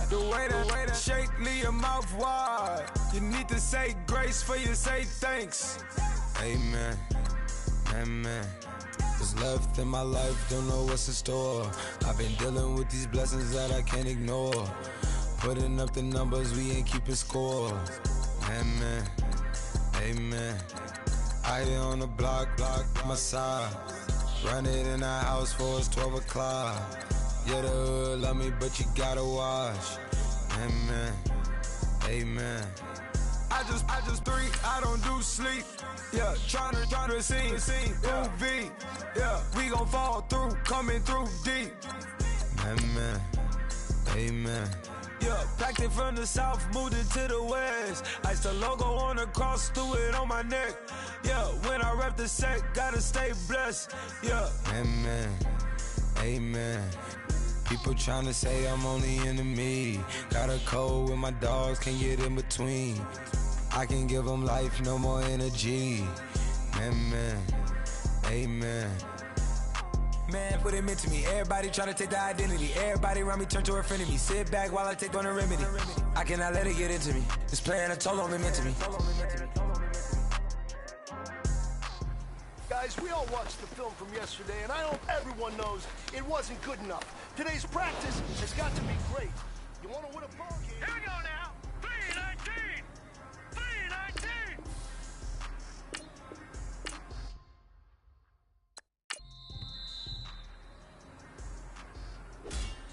The way to shake, leave your mouth wide. You need to say grace for you say thanks. Amen, amen. What's left in my life, don't know what's in store. I've been dealing with these blessings that I can't ignore. Putting up the numbers, we ain't keeping score. Amen, amen. I here on the block, my side. Run it in our house for it's 12 o'clock. Yeah, the hood love me, but you gotta watch. Amen, amen. I just drink, I don't do sleep. Yeah, tryna sing, UV. Yeah, we gon' fall through, coming through deep. Amen, amen. Yeah, packed it from the south, moved it to the west. Iced the logo on the cross, threw it on my neck. Yeah, when I rep the set, gotta stay blessed. Yeah, amen, amen. People tryna say I'm only enemy. Got a code with my dogs, can't get in between. I can give them life, no more energy. Amen, amen. Man, what it meant to me. Everybody try to take the identity. Everybody around me turn to a friend of me. Sit back while I take on a remedy. I cannot let it get into me. This playing a toll on me meant to me. Guys, we all watched the film from yesterday, and I hope everyone knows it wasn't good enough. Today's practice has got to be great. You want to win a ball game? Here we go now. 319. 319.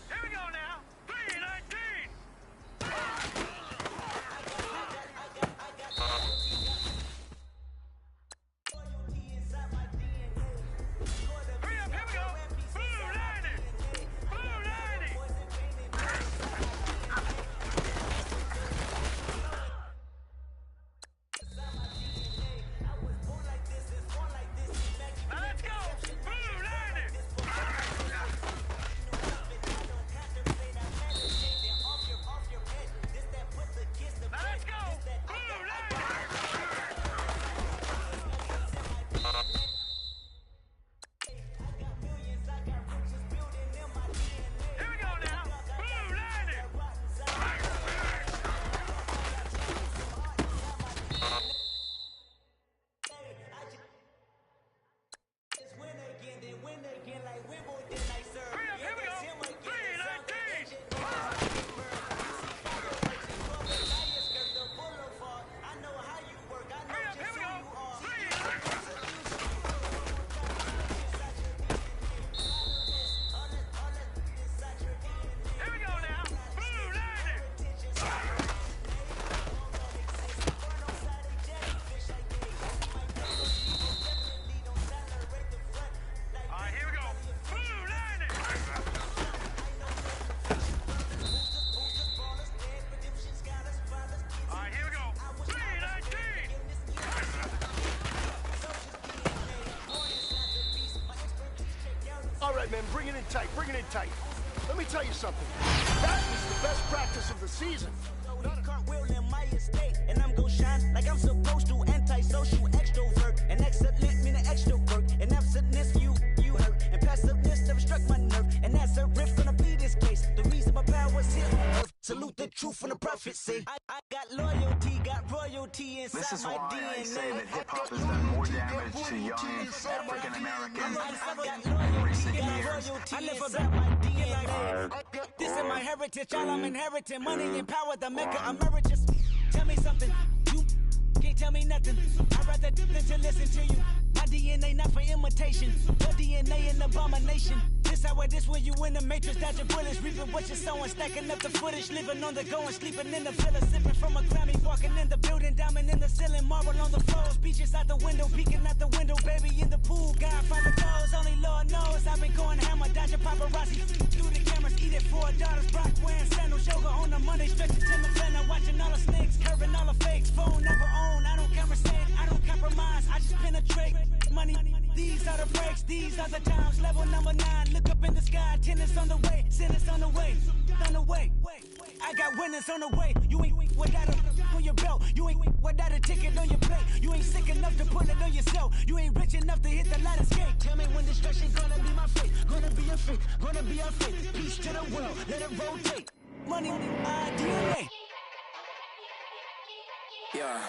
Here we go now. 319. Hurry up, here we go. Blue 90. Blue 90. Now let's go. Blue 90. Now let's go. Blue 90. Here we go now. Blue 90. Hurry up, here we go. 319. Hurry up, here we go. 319. Here we go now. Blue 90. All right, here we go. Blue 90. All right, here we go. 319. All right, man, bring it in tight, bring it in tight. Let me tell you something. That is the best practice of the season. Cartwheel in my estate, and I'm gon' shine like I'm supposed to. Antisocial extrovert, and excellent meaning extra work, and absentness you hurt, and passiveness never struck my nerve, and that's a riff gonna be this case. The reason my power's here on earth, salute the truth and the prophecy. I got loyalty, got royalty inside This is my why DNA. I say that hip-hop has done more damage to young African Americans in recent years. I live about my DNA. This is my heritage, all I'm inheriting. Money and power, the maker emeritus. Tell me something, you can't tell me nothing. I'd rather than to listen to you. My DNA not for imitation, your DNA an abomination. This how it is when you in the matrix, dodging bullets, reaping what you're sowing, stacking up the footage, living on the go and sleeping in the villa, sipping from a Grammy, walking in the building, diamond in the ceiling, marble on the floors, beaches out the window, peeking out the window, baby in the pool, Godfather goes, only Lord knows, I've been going hammer, dodging paparazzi, through the cameras, eat it for $4, Brock wearing sandals, yoga on the Monday, stretching Timber Fender, watching all the snakes, curving all the fakes, phone never own, I don't conversate, I don't compromise, I just penetrate, money, these are the breaks, these are the times, level number 9, look up in the sky, tennis on the way, sentence on the way, I got winners on the way, you ain't without a on your belt, you ain't without a ticket on your plate, you ain't sick enough to put it on yourself, you ain't rich enough to hit the ladder skate, tell me when destruction gonna be my fate, gonna be a fate, gonna be a fate, peace to the world, let it rotate, money, DNA. Yeah.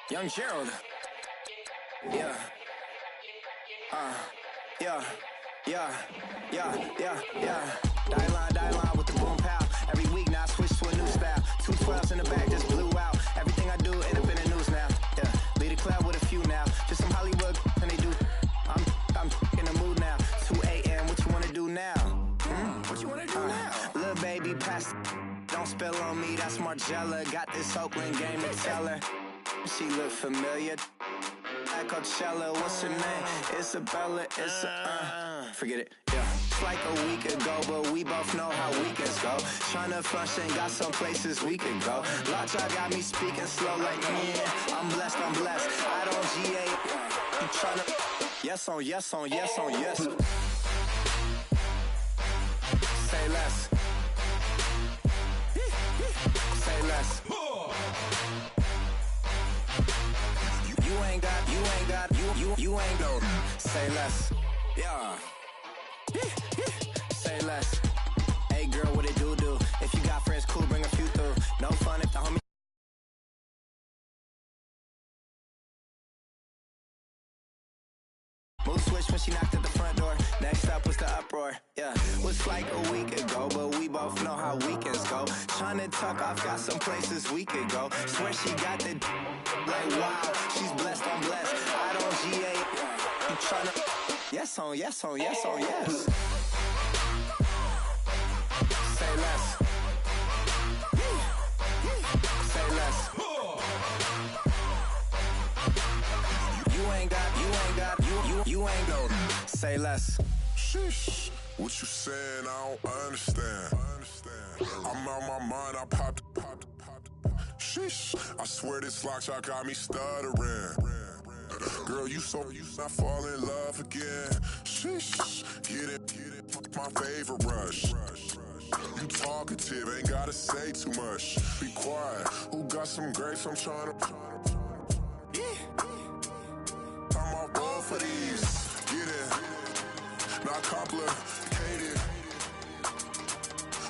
Young Gerald. Yeah. Die line with the boom pow. Every week now I switch to a new style. 212s in the back just blew out. Everything I do end up in the news now. Yeah. Lead a club with a few now. Just some Hollywood and they do. I'm in the mood now. 2 a.m. What you wanna do now? What you wanna do now? Little baby pass. Don't spill on me. That's Margella. Got this Oakland game to tell her. She look familiar. At Coachella, what's her name? Isabella, forget it, yeah. It's like a week ago, but we both know how weekends go. Tryna function, got some places we could go. Lockjaw got me speaking slow like, yeah, I'm blessed. I don't GA, I'm tryna, yes on yes. Say less. Say less. You ain't no. Say less. Yeah. Say less. Hey girl, what it do? If you got friends, cool, bring a few through. No fun if the homie. Mood switch when she knocked at the front door. Next up was the uproar. Yeah, was like a week ago, but we both know how weekends go. Tryna tuck off, got some places we could go. Swear she got the like wow, she's blessed, I'm blessed. I don't GA. You tryna yes on yes. Say less. Say less. You ain't no. Say less. Sheesh. What you saying? I don't understand. I'm out my mind. I popped. Sheesh. I swear this lockjaw got me stuttering. Girl, you not fall in love again. Sheesh. Get it. My favorite rush. You talkative, ain't gotta say too much. Be quiet. Who got some grapes? I'm trying to. I'm off both for these. Get it. Not complicated.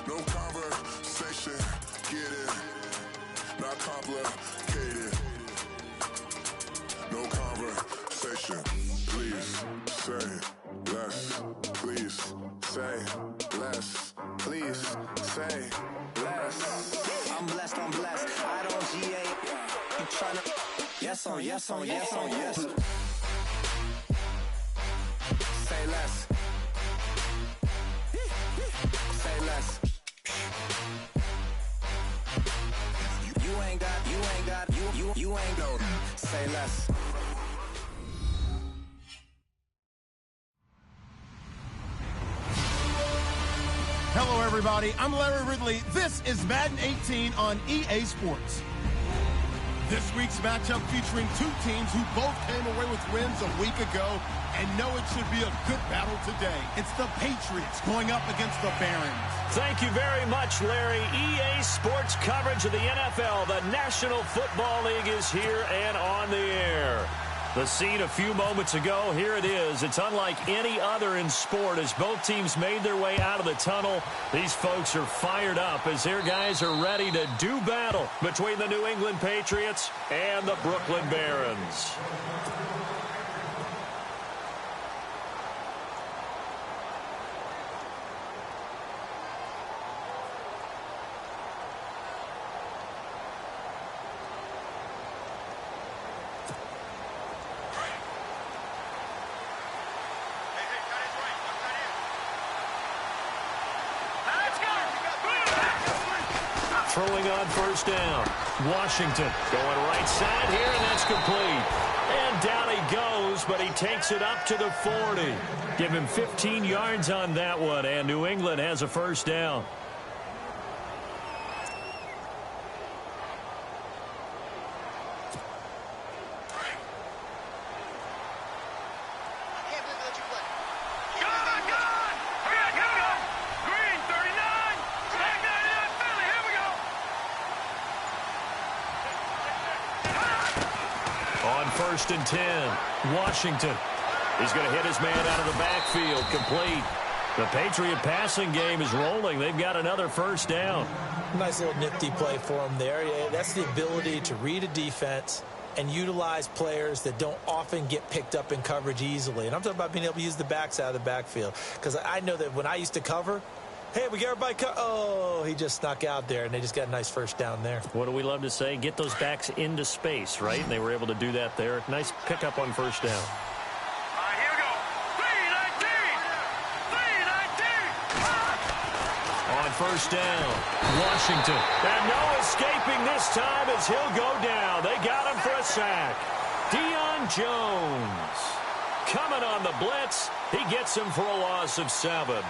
No conversation. Get it. Not complicated. No conversation. Please say less. Please say less. Please say less. I'm blessed. I don't GA. You tryna yes on yes. Say less. Say less. You ain't no. Say less. Hello, everybody. I'm Larry Ridley. This is Madden 18 on EA Sports. This week's matchup featuring two teams who both came away with wins a week ago and know it should be a good battle today. It's the Patriots going up against the Barons. Thank you very much, Larry. EA Sports coverage of the NFL. The National Football League is here and on the air. The scene a few moments ago, here it is. It's unlike any other in sport as both teams made their way out of the tunnel. These folks are fired up as their guys are ready to do battle between the New England Patriots and the Brooklyn Barons. throwing on first down. Washington going right side here, and that's complete. And down he goes, but he takes it up to the 40. Give him 15 yards on that one, and New England has a first down. First and 10. Washington. He's going to hit his man out of the backfield. Complete. The Patriot passing game is rolling. They've got another first down. Nice little nifty play for him there. Yeah, that's the ability to read a defense and utilize players that don't often get picked up in coverage easily. And I'm talking about being able to use the backs out of the backfield. Because I know that when I used to cover, hey, we got everybody oh, he just snuck out there, and they just got a nice first down there. What do we love to say? Get those backs into space, right? And they were able to do that there. Nice pickup on first down. All right, here we go. 3-19. On first down, Washington. And no escaping this time as he'll go down. They got him for a sack. Deion Jones coming on the blitz. He gets him for a loss of 7.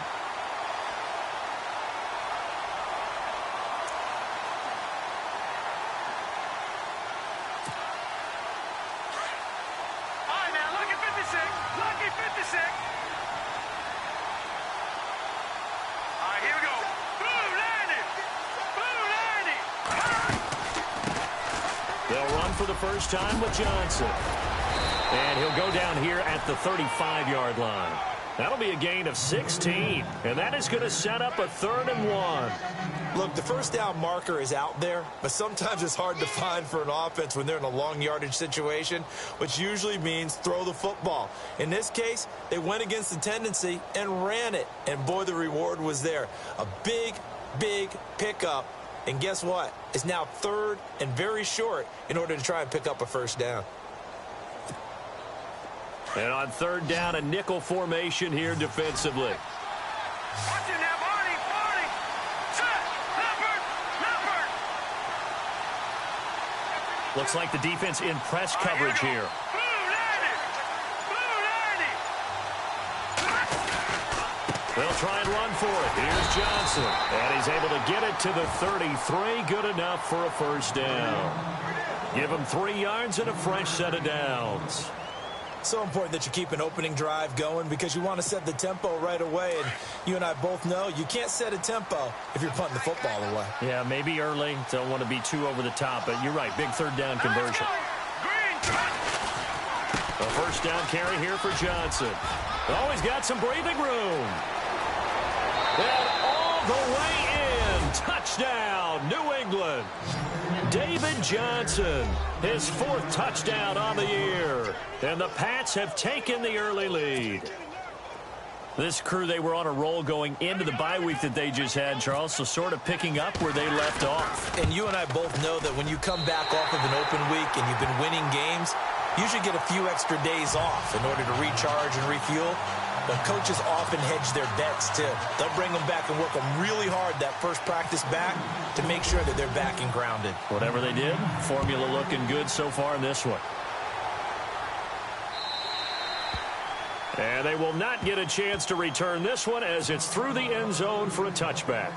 For the first time with Johnson. And he'll go down here at the 35-yard line. That'll be a gain of 16. And that is going to set up a 3rd and 1. Look, the first down marker is out there, but sometimes it's hard to find for an offense when they're in a long yardage situation, which usually means throw the football. In this case, they went against the tendency and ran it. And boy, the reward was there. A big, big pickup. And guess what? It's now 3rd and very short in order to try and pick up a first down. And on 3rd down, a nickel formation here defensively. Watch it now, Barney. Set. Leopard. Looks like the defense in press coverage here. They'll try and run for it. Here's Johnson. And he's able to get it to the 33. Good enough for a first down. Give him 3 yards and a fresh set of downs. So important that you keep an opening drive going because you want to set the tempo right away. And you and I both know you can't set a tempo if you're punting the football away. Yeah, maybe early. Don't want to be too over the top. But you're right. Big 3rd down conversion. A first down carry here for Johnson. Oh, he's got some breathing room. And all the way in. Touchdown, New England. David Johnson, his 4th touchdown on the year. And the Pats have taken the early lead. This crew, they were on a roll going into the bye week that they just had, Charles, so sort of picking up where they left off. And you and I both know that when you come back off of an open week and you've been winning games, you should get a few extra days off in order to recharge and refuel. But coaches often hedge their bets, too. They'll bring them back and work them really hard that first practice back to make sure that they're back and grounded. Whatever they did, formula looking good so far in this one. And they will not get a chance to return this one as it's through the end zone for a touchback.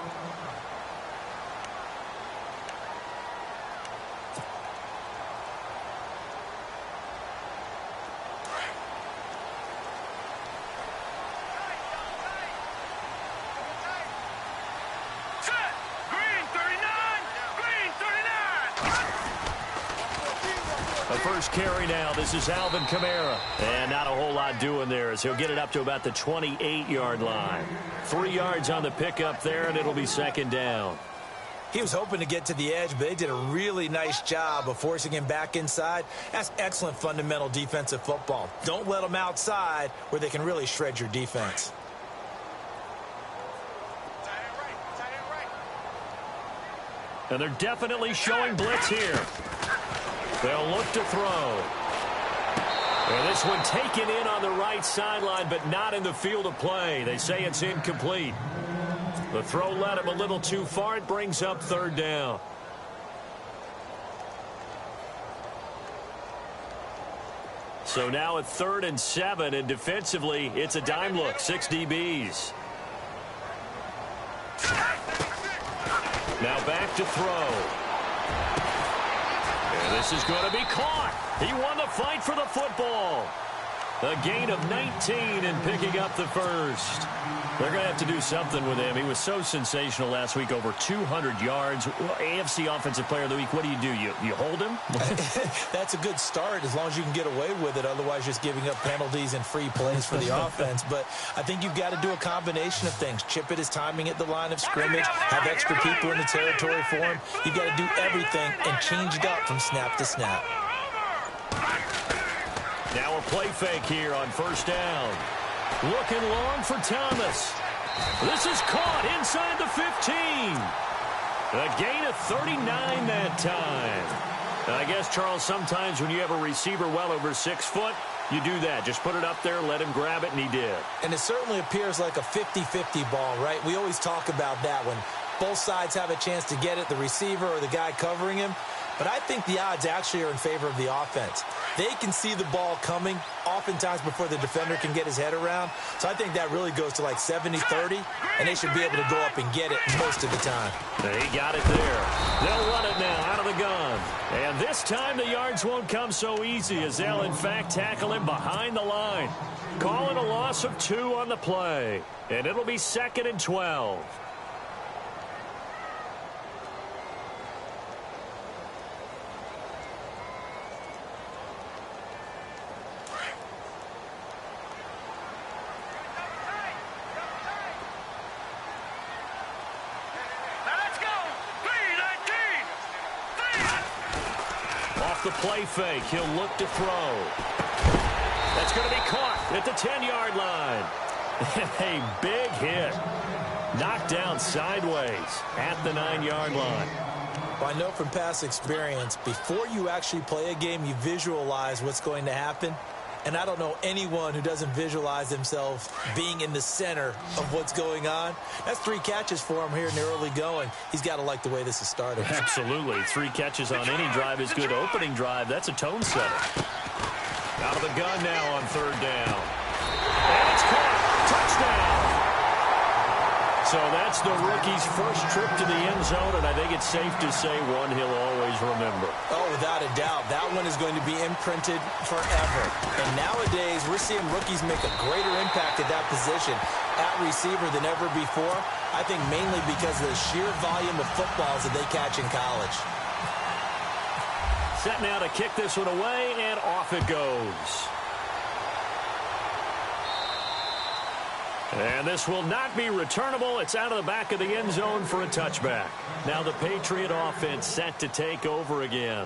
First carry now. This is Alvin Kamara. And not a whole lot doing there as he'll get it up to about the 28-yard line. 3 yards on the pickup there, and it'll be 2nd down. He was hoping to get to the edge, but they did a really nice job of forcing him back inside. That's excellent fundamental defensive football. Don't let them outside where they can really shred your defense. And they're definitely showing blitz here. They'll look to throw. And this one taken in on the right sideline, but not in the field of play. They say it's incomplete. The throw led him a little too far. It brings up third down. So now at 3rd and 7, and defensively, it's a dime look. 6 DBs. Now back to throw. And this is going to be caught. He won the fight for the football. A gain of 19 and picking up the first. They're going to have to do something with him. He was so sensational last week, over 200 yards. AFC Offensive Player of the Week, what do? You hold him? That's a good start as long as you can get away with it. Otherwise, just giving up penalties and free plays for the offense. But I think you've got to do a combination of things. Chip it his timing at the line of scrimmage, have extra people in the territory for him. You've got to do everything and change it up from snap to snap. Now a play fake here on first down. Looking long for Thomas. This is caught inside the 15. A gain of 39 that time. I guess, Charles, sometimes when you have a receiver well over 6 foot, you do that. Just put it up there, let him grab it, and he did. And it certainly appears like a 50-50 ball, right? We always talk about that when both sides have a chance to get it, the receiver or the guy covering him. But I think the odds actually are in favor of the offense. They can see the ball coming oftentimes before the defender can get his head around. So I think that really goes to like 70-30, and they should be able to go up and get it most of the time. He got it there. They'll run it now out of the gun. And this time the yards won't come so easy as they'll, in fact, tackle him behind the line. Calling a loss of 2 on the play. And it'll be 2nd and 12. The play fake. He'll look to throw. That's going to be caught at the 10-yard line. A big hit. Knocked down sideways at the 9-yard line. Well, I know from past experience, before you actually play a game, you visualize what's going to happen. And I don't know anyone who doesn't visualize themselves being in the center of what's going on. That's 3 catches for him here in the early going. He's got to like the way this is started. Absolutely. 3 catches on any drive is good. Opening drive, that's a tone setter. Out of the gun now on 3rd down. And it's caught. Touchdown. So that's the rookie's first trip to the end zone, and I think it's safe to say one he'll always remember. Oh, without a doubt. That one is going to be imprinted forever. And nowadays, we're seeing rookies make a greater impact at that position at receiver than ever before. I think mainly because of the sheer volume of footballs that they catch in college. Set now to kick this one away, and off it goes. And this will not be returnable. It's out of the back of the end zone for a touchback. Now the Patriot offense set to take over again.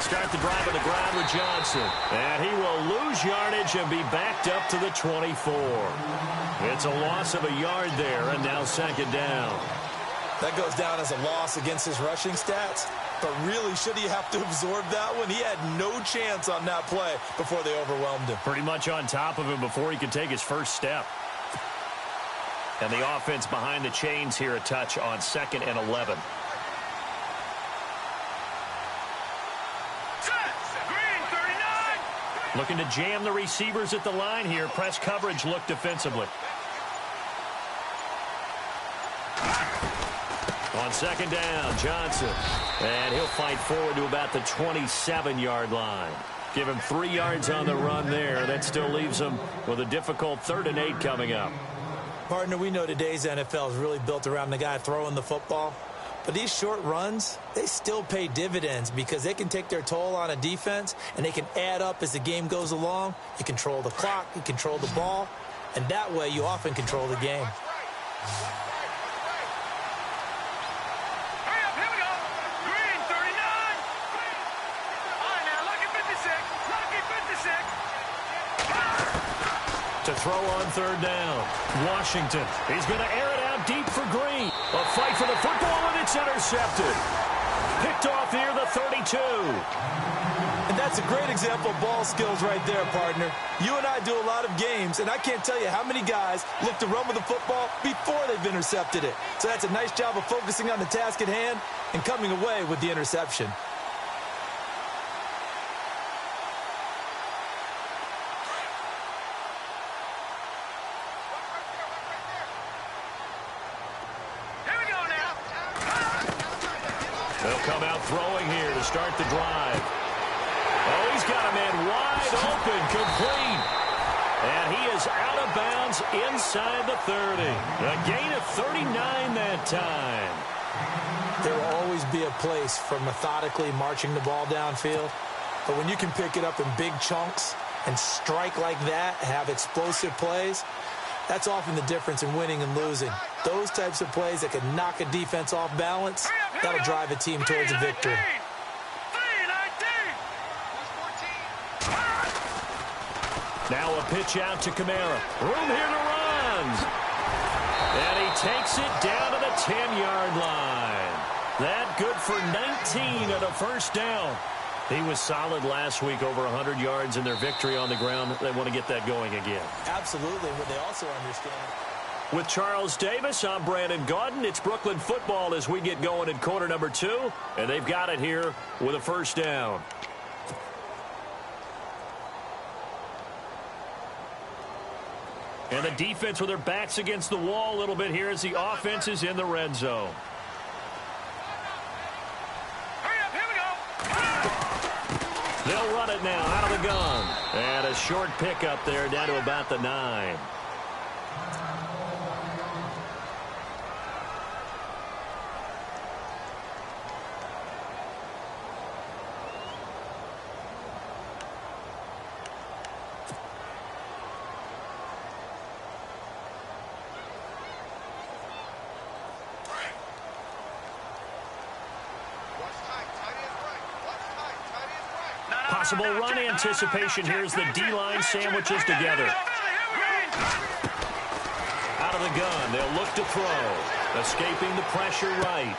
Start the drive on the ground with Johnson. And he will lose yardage and be backed up to the 24. It's a loss of a yard there, and now 2nd down. That goes down as a loss against his rushing stats. But really, should he have to absorb that one? He had no chance on that play before they overwhelmed him. Pretty much on top of him before he could take his first step. And the offense behind the chains here, a touch on 2nd and 11. Looking to jam the receivers at the line here. Press coverage, look defensively. On 2nd down, Johnson. And he'll fight forward to about the 27-yard line. Give him 3 yards on the run there. That still leaves him with a difficult 3rd and 8 coming up. Partner, we know today's NFL is really built around the guy throwing the football. But these short runs, they still pay dividends because they can take their toll on a defense and they can add up as the game goes along. You control the clock, you control the ball, and that way you often control the game. Hurry up, here we go. Green, 39. All right, now, lucky 56. Lucky 56. to throw on third down. Washington, he's going to air it out deep for Green. A fight for the football, and it's intercepted. Picked off near the 32. And that's a great example of ball skills right there, partner. You and I do a lot of games, and I can't tell you how many guys look to run with the football before they've intercepted it. So that's a nice job of focusing on the task at hand and coming away with the interception. They'll come out throwing here to start the drive. Oh, he's got a man wide open, complete. And he is out of bounds inside the 30. A gain of 39 that time. There will always be a place for methodically marching the ball downfield. But when you can pick it up in big chunks and strike like that, have explosive plays, that's often the difference in winning and losing. Those types of plays that can knock a defense off balance, that'll drive a team towards a victory. Now a pitch out to Kamara. Room here to run. And he takes it down to the 10-yard line. That good for 19 and a first down. He was solid last week, over 100 yards in their victory on the ground. They want to get that going again. Absolutely, but they also understand. With Charles Davis, I'm Brandon Gaudin. It's Brooklyn football as we get going in quarter number 2. And they've got it here with a first down. And the defense with their backs against the wall a little bit here as the offense is in the red zone. They'll run it now out of the gun. And a short pickup there down to about the 9. Possible run anticipation. Here's the D-line sandwiches together. Out of the gun. They'll look to throw. Escaping the pressure right.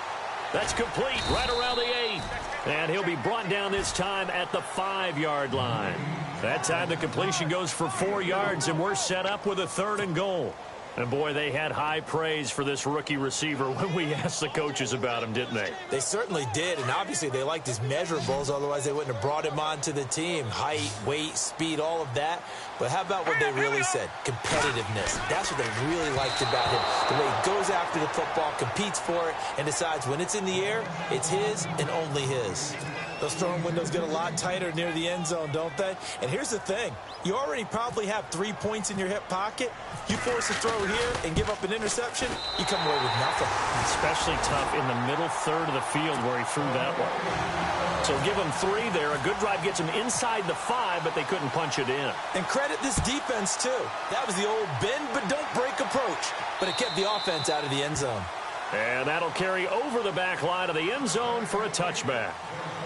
That's complete right around the 8. And he'll be brought down this time at the 5-yard line. That time the completion goes for 4 yards, and we're set up with a 3rd and goal. And, boy, they had high praise for this rookie receiver when we asked the coaches about him, didn't they? They certainly did, and obviously they liked his measurables. Otherwise, they wouldn't have brought him onto the team. Height, weight, speed, all of that. But how about what they really said? Competitiveness. That's what they really liked about him. The way he goes after the football, competes for it, and decides when it's in the air, it's his and only his. Those throwing windows get a lot tighter near the end zone, don't they? And here's the thing. You already probably have 3 points in your hip pocket. You force a throw here and give up an interception, you come away with nothing. Especially tough in the middle third of the field where he threw that one. So give him 3 there. A good drive gets him inside the 5, but they couldn't punch it in. And credit this defense, too. That was the old bend but don't break approach. But it kept the offense out of the end zone. And that'll carry over the back line of the end zone for a touchback.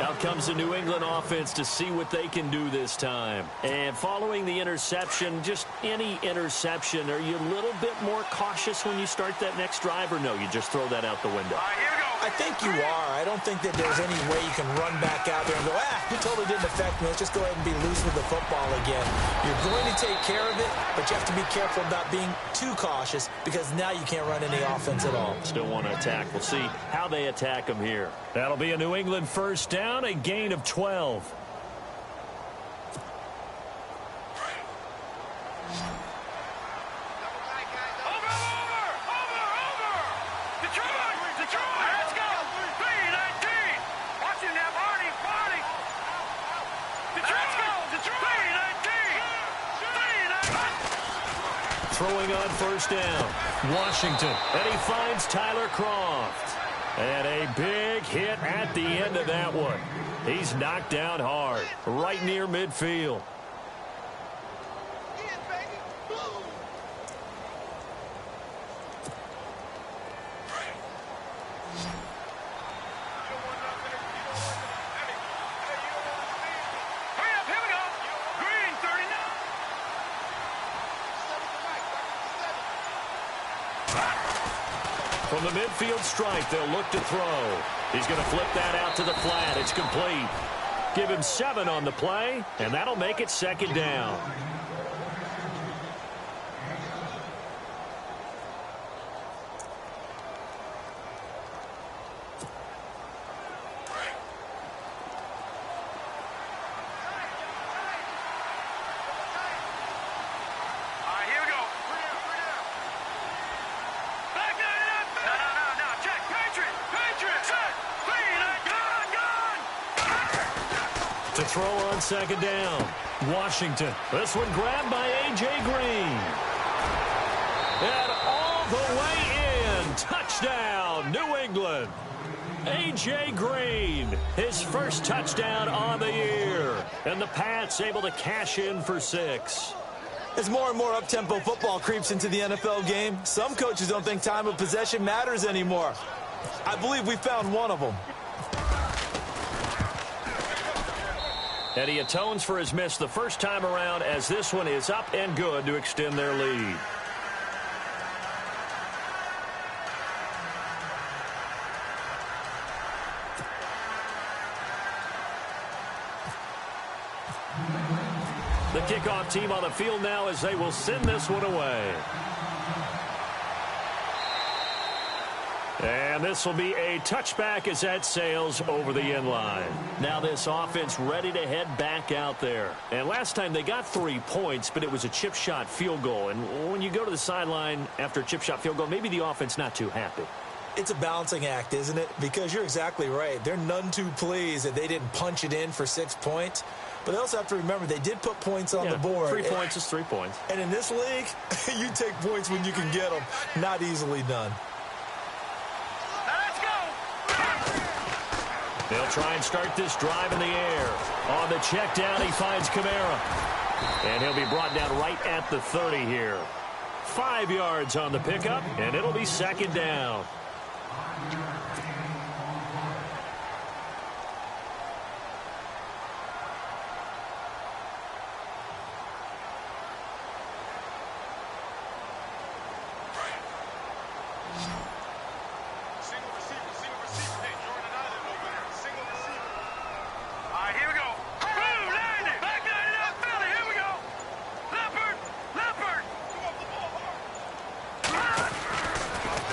Out comes the New England offense to see what they can do this time. And following the interception, just any interception, are you a little bit more cautious when you start that next drive, or no, you just throw that out the window? I think you are. I don't think that there's any way you can run back out there and go, it totally didn't affect me. Let's just go ahead and be loose with the football again. You're going to take care of it, but you have to be careful about being too cautious because now you can't run any offense at all. Still want to attack. We'll see how they attack them here. That'll be a New England first down, a gain of 12. Throwing on first down, Washington, and he finds Tyler Kroft. And a big hit at the end of that one. He's knocked down hard, right near midfield. From the midfield stripe, they'll look to throw. He's going to flip that out to the flat. It's complete. Give him 7 on the play, and that'll make it 2nd down. To throw on 2nd down. Washington. This one grabbed by A.J. Green. And all the way in. Touchdown, New England. A.J. Green, his first touchdown on the year. And the Pats able to cash in for 6. As more and more up-tempo football creeps into the NFL game, some coaches don't think time of possession matters anymore. I believe we found one of them. And he atones for his miss the first time around, as this one is up and good to extend their lead. The kickoff team on the field now as they will send this one away. And this will be a touchback as that sails over the end line. Now this offense ready to head back out there. And last time they got 3 points, but it was a chip shot field goal. And when you go to the sideline after a chip shot field goal, maybe the offense not too happy. It's a balancing act, isn't it? Because you're exactly right. They're none too pleased that they didn't punch it in for 6 points. But they also have to remember they did put points on the board. 3 points is 3 points. And in this league, you take points when you can get them. Not easily done. They'll try and start this drive in the air. On the check down, he finds Kamara. And he'll be brought down right at the 30 here. 5 yards on the pickup, and it'll be 2nd down.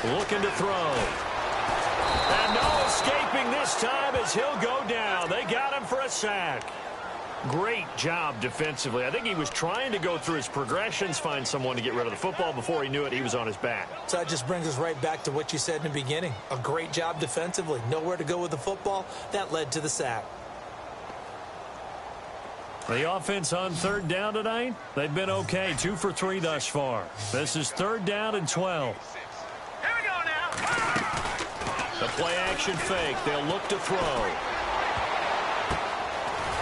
Looking to throw. And no escaping this time as he'll go down. They got him for a sack. Great job defensively. I think he was trying to go through his progressions, find someone to get rid of the football. Before he knew it, he was on his back. So that just brings us right back to what you said in the beginning. A great job defensively. Nowhere to go with the football. That led to the sack. The offense on 3rd down tonight, they've been okay. 2 for 3 thus far. This is 3rd down and 12. The play-action fake. They'll look to throw.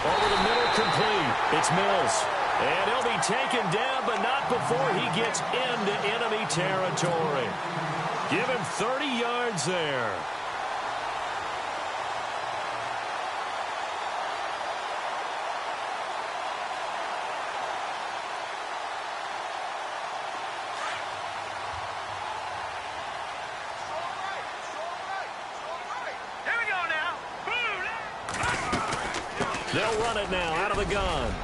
Over the middle, complete. It's Mills. And he'll be taken down, but not before he gets into enemy territory. Give him 30 yards there. They'll run it now out of the gun.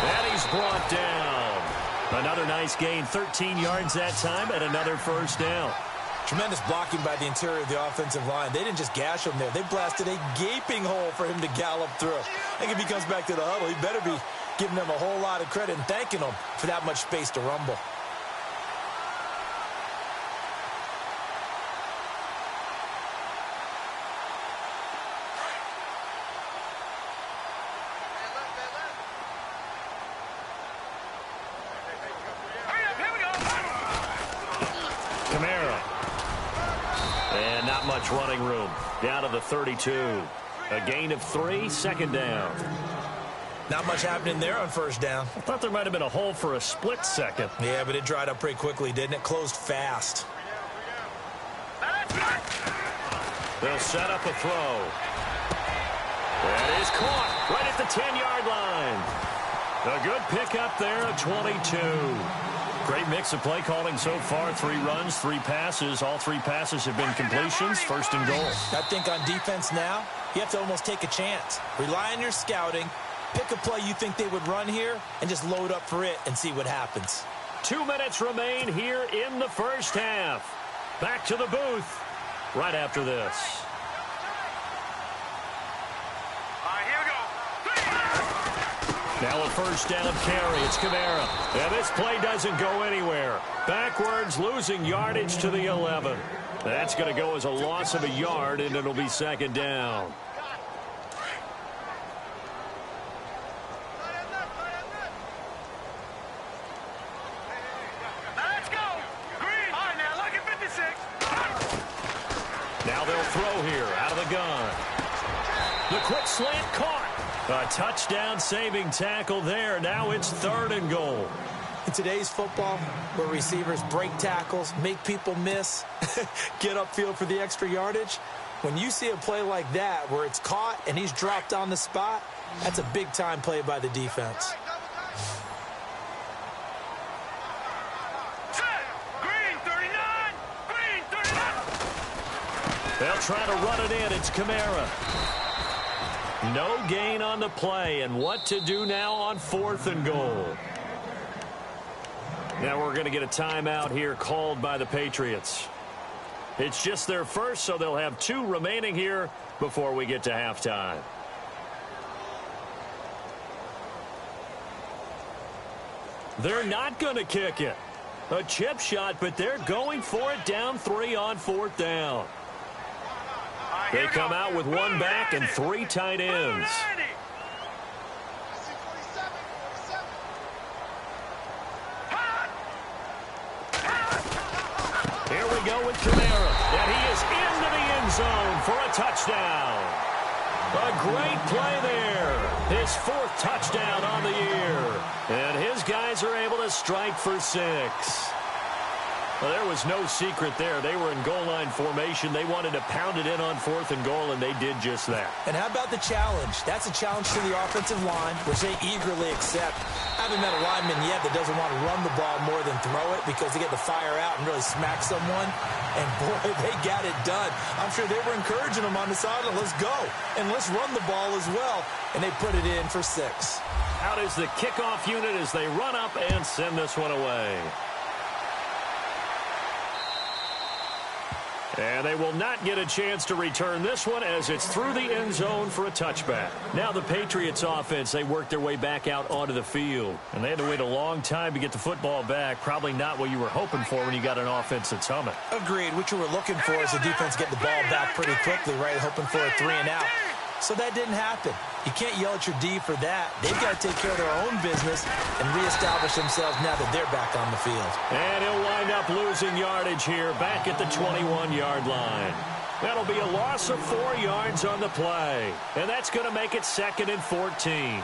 And he's brought down. Another nice gain, 13 yards that time, and another 1st down. Tremendous blocking by the interior of the offensive line. They didn't just gash him there. They blasted a gaping hole for him to gallop through. I think if he comes back to the huddle, he better be giving them a whole lot of credit and thanking them for that much space to rumble. Running room down to the 32. A gain of 3, 2nd down. Not much happening there on 1st down. I thought there might have been a hole for a split second. Yeah, but it dried up pretty quickly, didn't it? Closed fast. They'll set up a throw. That is caught right at the 10-yard line. A good pickup there at 22. Great mix of play calling so far. 3 runs, 3 passes. All 3 passes have been completions. First and goal. I think on defense now, you have to almost take a chance. Rely on your scouting. Pick a play you think they would run here and just load up for it and see what happens. 2 minutes remain here in the first half. Back to the booth right after this. Now a first down carry. It's Kamara. And this play doesn't go anywhere. Backwards, losing yardage to the 11. That's going to go as a loss of a yard, and it'll be second down. Let's go. Green. All right, now look at 56. Now they'll throw here out of the gun. The quick slant caught. A touchdown-saving tackle there. Now it's 3rd and goal. In today's football, where receivers break tackles, make people miss, get upfield for the extra yardage, when you see a play like that where it's caught and he's dropped on the spot, that's a big-time play by the defense. Green 39. Green 39. They'll try to run it in. It's Kamara. No gain on the play, and what to do now on 4th and goal. Now we're going to get a timeout here called by the Patriots. It's just their first, so they'll have 2 remaining here before we get to halftime. They're not going to kick it. A chip shot, but they're going for it down 3 on 4th down. They come out with 1 back and 3 tight ends. Here we go with Kamara, and he is into the end zone for a touchdown. A great play there. His 4th touchdown on the year. And his guys are able to strike for 6. Well, there was no secret there. They were in goal line formation. They wanted to pound it in on 4th and goal, and they did just that. And how about the challenge? That's a challenge to the offensive line, which they eagerly accept. I haven't met a lineman yet that doesn't want to run the ball more than throw it because they get to fire out and really smack someone. And, boy, they got it done. I'm sure they were encouraging them on the sideline. Let's go, and let's run the ball as well. And they put it in for 6. Out is the kickoff unit as they run up and send this one away. And they will not get a chance to return this one as it's through the end zone for a touchback. Now the Patriots offense, they worked their way back out onto the field. And they had to wait a long time to get the football back. Probably not what you were hoping for when you got an offense that's humming. Agreed. What you were looking for is the defense get the ball back pretty quickly, right? Hoping for a 3 and out. So that didn't happen. You can't yell at your D for that. They've got to take care of their own business and reestablish themselves now that they're back on the field. And he'll wind up losing yardage here back at the 21-yard line. That'll be a loss of 4 yards on the play. And that's going to make it 2nd and 14.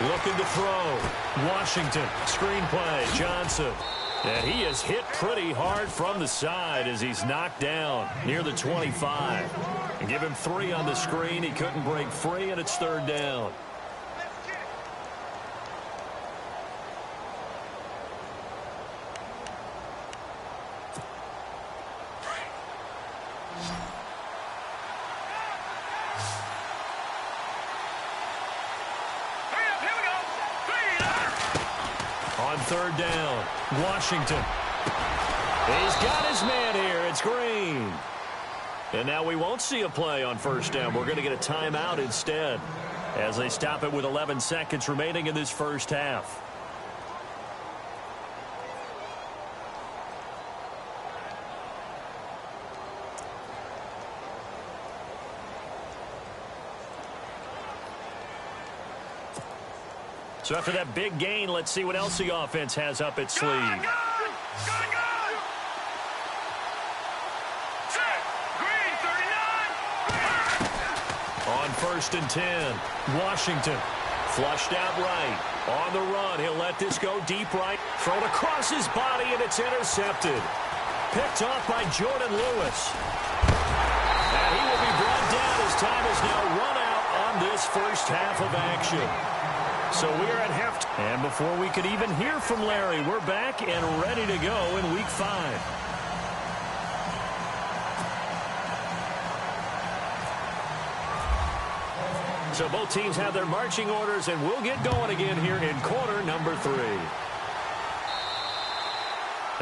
Looking to throw. Washington. Screen play. Johnson. And he is hit pretty hard from the side as he's knocked down near the 25. And give him 3 on the screen. He couldn't break free, and it's 3rd down. On 3rd down, Washington. He's got his man here. It's Green. And now we won't see a play on 1st down. We're going to get a timeout instead as they stop it with 11 seconds remaining in this first half. So after that big gain, let's see what else the offense has up its sleeve. Green 39. On 1st and 10, Washington Flushed out right. On the run, he'll let this go deep right. Thrown across his body, and it's intercepted. Picked off by Jordan Lewis. And he will be brought down as time is now run out on this first half of action. So we are at halftime. And before we could even hear from Larry, we're back and ready to go in Week 5. So both teams have their marching orders, and we'll get going again here in quarter number 3.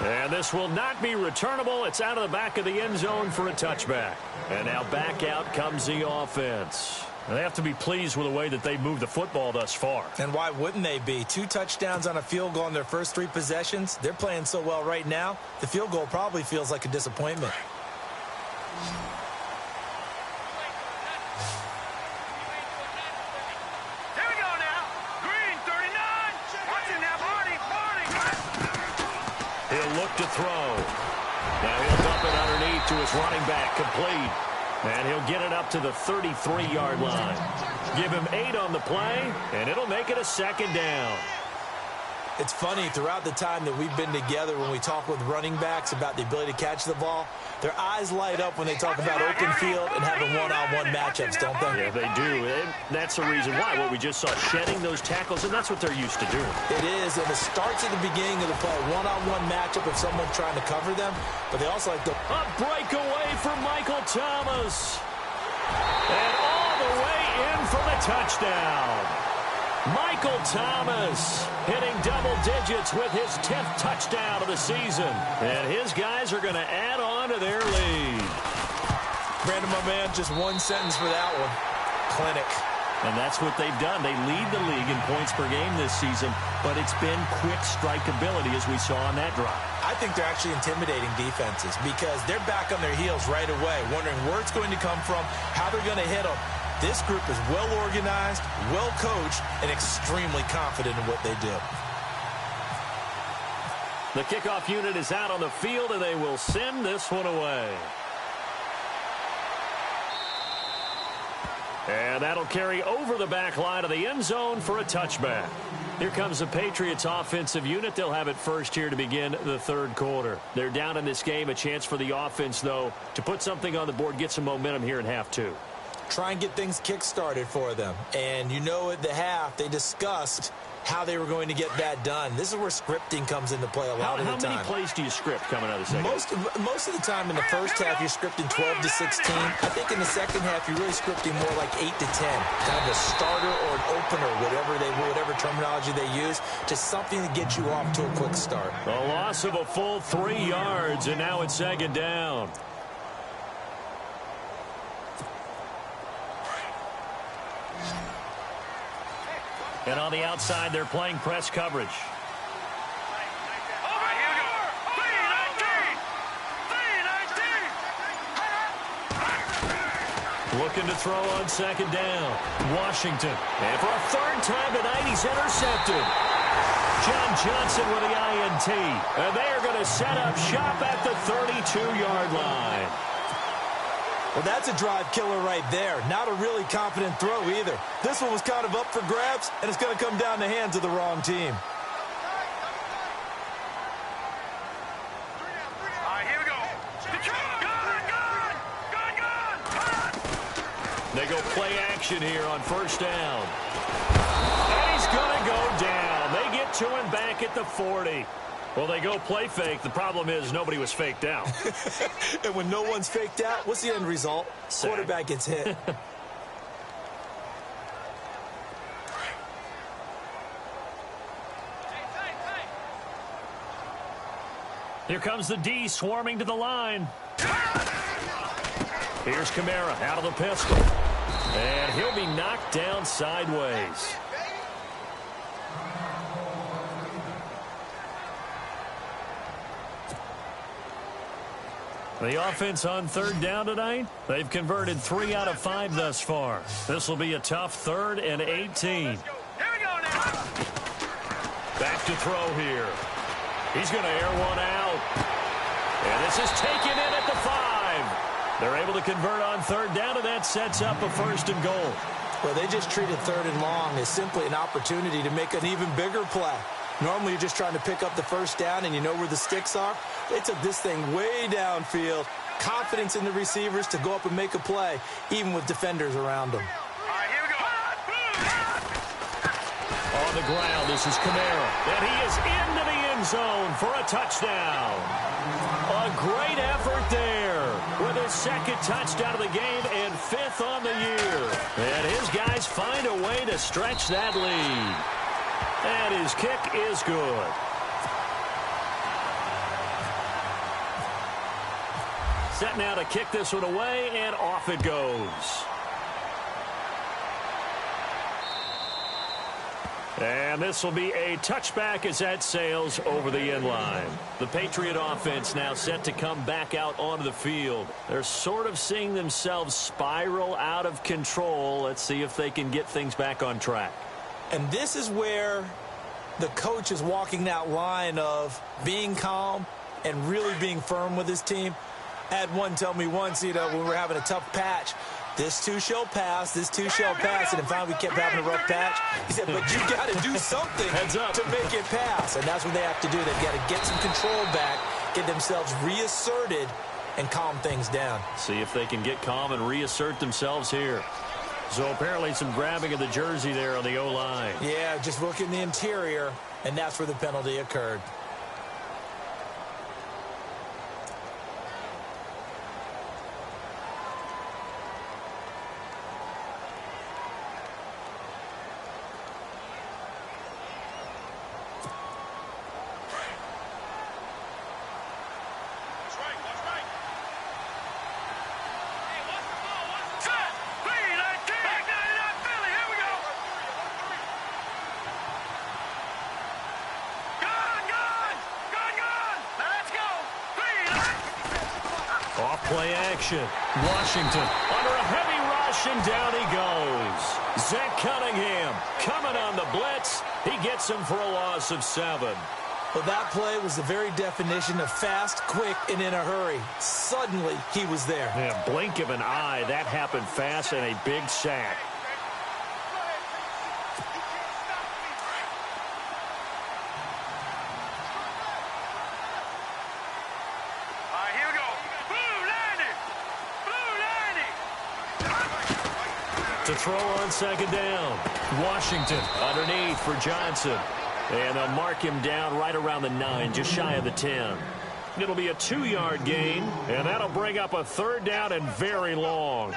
And this will not be returnable. It's out of the back of the end zone for a touchback. And now back out comes the offense. And they have to be pleased with the way that they moved the football thus far. And why wouldn't they be? 2 touchdowns on a field goal in their first 3 possessions. They're playing so well right now, the field goal probably feels like a disappointment. To throw. Now he'll dump it underneath to his running back, complete. And he'll get it up to the 33-yard line. Give him 8 on the play, and it'll make it a second down. It's funny, throughout the time that we've been together, when we talk with running backs about the ability to catch the ball, their eyes light up when they talk about open field and having one-on-one matchups, don't they? Yeah, they do. And that's the reason why. What we just saw, shedding those tackles, and that's what they're used to doing. It is, and it starts at the beginning of the play. One-on-one matchup if someone's trying to cover them, but they also like to... A breakaway for Michael Thomas. And all the way in for the touchdown. Michael Thomas hitting double digits with his 10th touchdown of the season. And his guys are going to add on to their lead. Brandon, my man, just one sentence for that one. Clinic. And that's what they've done. They lead the league in points per game this season, but it's been quick strike ability as we saw on that drive. I think they're actually intimidating defenses because they're back on their heels right away, wondering where it's going to come from, how they're going to hit them. This group is well organized, well coached, and extremely confident in what they do. The kickoff unit is out on the field, and they will send this one away. And that'll carry over the back line of the end zone for a touchback. Here comes the Patriots offensive unit. They'll have it first here to begin the third quarter. They're down in this game. A chance for the offense, though, to put something on the board, get some momentum here in half 2. Try and get things kick-started for them. And you know at the half, they discussed how they were going to get that done. This is where scripting comes into play a lot of the time. How many plays do you script coming out of the second? Most of the time in the first half, you're scripting 12 to 16. I think in the second half, you're really scripting more like 8 to 10. Kind of a starter or an opener, whatever terminology they use, just something to get you off to a quick start. A loss of a full 3 yards, and now it's second down. And on the outside, they're playing press coverage. All right, here we go. 3-19. Looking to throw on second down. Washington. And for a third time tonight, he's intercepted. John Johnson with the INT. And they are going to set up shop at the 32-yard line. Well, that's a drive killer right there. Not a really confident throw either. This one was kind of up for grabs, and it's going to come down the hands of the wrong team. All right, here we go. Gun. They go play action here on first down. And he's going to go down. They get to him back at the 40. Well, they go play fake. The problem is nobody was faked out. And when no one's faked out, what's the end result? Sack. Quarterback gets hit. Here comes the D swarming to the line. Here's Kamara out of the pistol. And he'll be knocked down sideways. The offense on third down tonight, they've converted 3 out of 5 thus far. This will be a tough 3rd and 18. Here we go now. Back to throw here. He's going to air one out. And this is taken in at the 5. They're able to convert on third down, and that sets up a 1st and goal. Well, they just treated 3rd and long as simply an opportunity to make an even bigger play. Normally, you're just trying to pick up the first down and you know where the sticks are. They took this thing way downfield. Confidence in the receivers to go up and make a play, even with defenders around them. All right, here we go. On the ground, this is Kamara. And he is into the end zone for a touchdown. A great effort there with his 2nd touchdown of the game and 5th on the year. And his guys find a way to stretch that lead. And his kick is good. Set now to kick this one away, and off it goes. And this will be a touchback as that sails over the end line. The Patriot offense now set to come back out onto the field. They're sort of seeing themselves spiral out of control. Let's see if they can get things back on track. And this is where the coach is walking that line of being calm and really being firm with his team. I had one tell me once, when we were having a tough patch, this too shall pass, this too shall pass, and finally we kept having a rough patch. He said, but you got to do something to make it pass, and that's what they have to do. They've got to get some control back, get themselves reasserted, and calm things down. See if they can get calm and reassert themselves here. So apparently some grabbing of the jersey there on the O-line. Yeah, just look in the interior, and that's where the penalty occurred. Play action. Washington under a heavy rush, and down he goes. Zach Cunningham coming on the blitz. He gets him for a loss of 7. Well, that play was the very definition of fast, quick, and in a hurry. Suddenly, he was there. Yeah, blink of an eye. That happened fast, and a big sack. To throw on 2nd down. Washington underneath for Johnson. And they'll mark him down right around the 9, just shy of the 10. It'll be a 2-yard gain, and that'll bring up a 3rd down and very long.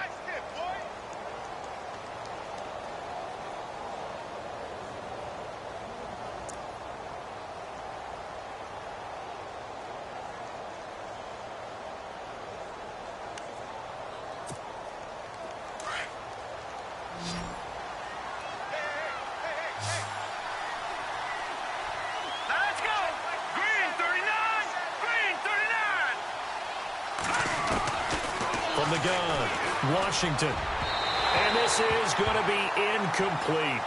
From the gun, Washington. And this is going to be incomplete.